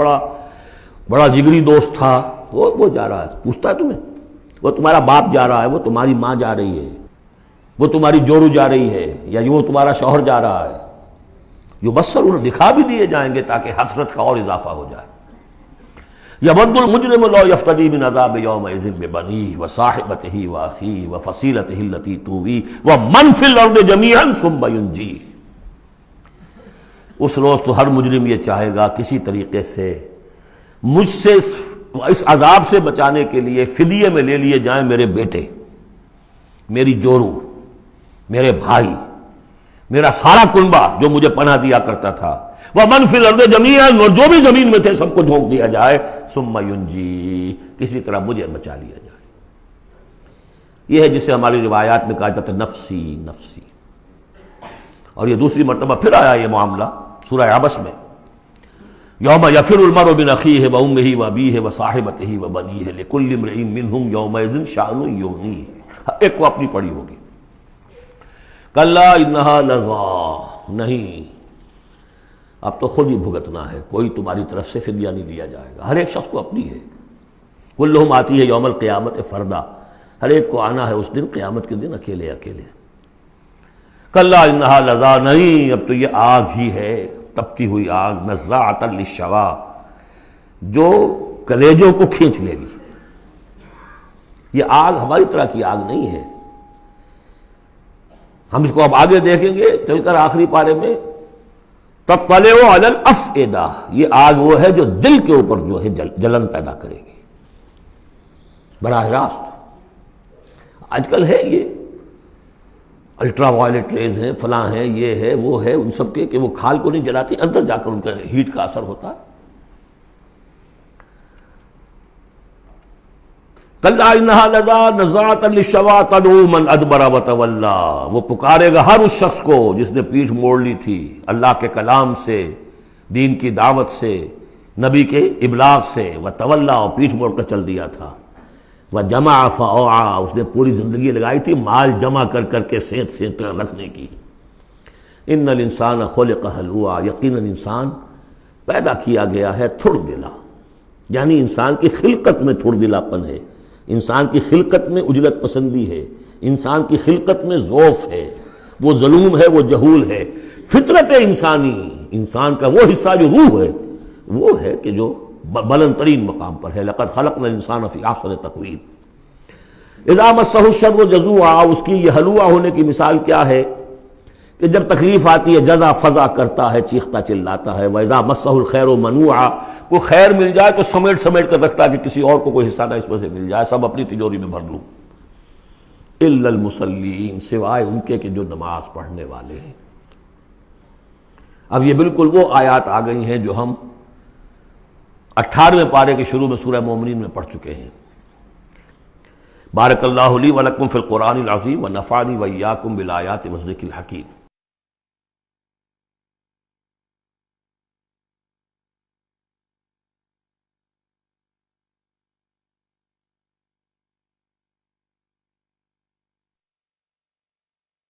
Speaker 2: بڑا جگری دوست تھا، وہ جا رہا ہے، پوچھتا ہے تمہیں، وہ تمہارا باپ جا رہا ہے، وہ تمہاری ماں جا رہی ہے، وہ تمہاری جورو جا رہی ہے، یا وہ تمہارا شوہر جا رہا ہے. یبصرون، دکھا بھی دیے جائیں گے تاکہ حسرت کا اور اضافہ ہو جائے. یود المجرم لو یفتدی من عذاب یومئذ ببنیہ وصاحبتہ واخیہ وفصیلتہ التی تؤویہ ومن فی الارض جمیعا ثم ینجیہ. اس روز تو ہر مجرم یہ چاہے گا کسی طریقے سے مجھ سے اس عذاب سے بچانے کے لیے فدیے میں لے لیے جائیں میرے بیٹے، میری جورو، میرے بھائی، میرا سارا کنبہ جو مجھے پناہ دیا کرتا تھا. وَمَنْ فِي الْأَرْضِ جَمِيعًا، اور جو بھی زمین میں تھے سب کو جھونک دیا جائے. ثُمَّ يُنْجِي، کسی طرح مجھے بچا لیا جائے. یہ ہے جسے ہماری روایات میں کہا جاتا ہے نفسی نفسی. اور یہ دوسری مرتبہ پھر آیا یہ معاملہ سورہ عبس میں. یوم یفر المرء من اخیہ وامہ وابیہ وصاحبتہ وبنیہ لکل امرئ منہم یومئذ شأن یغنیہ. ایک کو اپنی پڑی ہوگی. کلا انہا لظیٰ، نہیں، اب تو خود ہی بھگتنا ہے، کوئی تمہاری طرف سے فدیہ نہیں لیا جائے گا. ہر ایک شخص کو اپنی ہے. کلہم آتی ہے یوم القیامت فردا، ہر ایک کو آنا ہے اس دن، قیامت کے دن اکیلے اکیلے. کلا انہا لظیٰ، نہیں، اب تو یہ آگ ہی ہے، تپتی ہوئی آگ، نزاعۃ للشوا، جو کلیجوں کو کھینچ لے گی. یہ آگ ہماری طرح کی آگ نہیں ہے. ہم اس کو اب آگے دیکھیں گے چل کر آخری پارے میں. تطلع علی الافئدہ، یہ آگ وہ ہے جو دل کے اوپر جو ہے جلن پیدا کرے گی براہ راست. آج کل ہے یہ الٹرا وائلٹ ریز ہیں، فلاں ہیں، یہ ہے وہ ہے، ان سب کے کہ وہ کھال کو نہیں جلاتی، اندر جا کر ان کا ہیٹ کا اثر ہوتا ہے. کلا انہا لظیٰ نزاعۃ للشوا تدعو من ادبر وتولی، وہ پکارے گا ہر اس شخص کو جس نے پیٹھ موڑ لی تھی اللہ کے کلام سے، دین کی دعوت سے، نبی کے ابلاغ سے، وتولی، اور پیٹھ موڑ کر چل دیا تھا. وجمع فاوعى، اس نے پوری زندگی لگائی تھی مال جمع کر کر کے سینت سینت رکھنے کی. ان الانسان خلق ہلوعا، یقیناً انسان پیدا کیا گیا ہے تھڑ دلا، یعنی انسان کی خلقت میں تھڑ دلاپن ہے، انسان کی خلقت میں اجلت پسندی ہے، انسان کی خلقت میں ضعف ہے، وہ ظلوم ہے، وہ جہول ہے. فطرت انسانی، انسان کا وہ حصہ جو روح ہے وہ ہے کہ جو بلند ترین مقام پر ہے. لقد خلقنا الانسان فی احسن تقویم. اذا مسہ الشر جزوعا، اس کی یہ ہلوعا ہونے کی مثال کیا ہے کہ جب تکلیف آتی ہے جزا فضا کرتا ہے، چیختا چلاتا ہے. واذا مسہ الخیر منوعا، کو خیر مل جائے تو سمیٹ سمیٹ کر رکھتا ہے کہ کسی اور کو کوئی حصہ نہ اس میں سے مل جائے، سب اپنی تجوری میں بھر لوں. الا المصلین، سوائے ان کے کہ جو نماز پڑھنے والے ہیں. اب یہ بالکل وہ آیات آ گئی ہیں جو ہم 18ویں پارے کے شروع میں سورہ مومنین میں پڑھ چکے ہیں. بارک اللہ لی ولکم فی القرآن العظیم ونفعنی وإیاکم بالآیات والذکر الحکیم.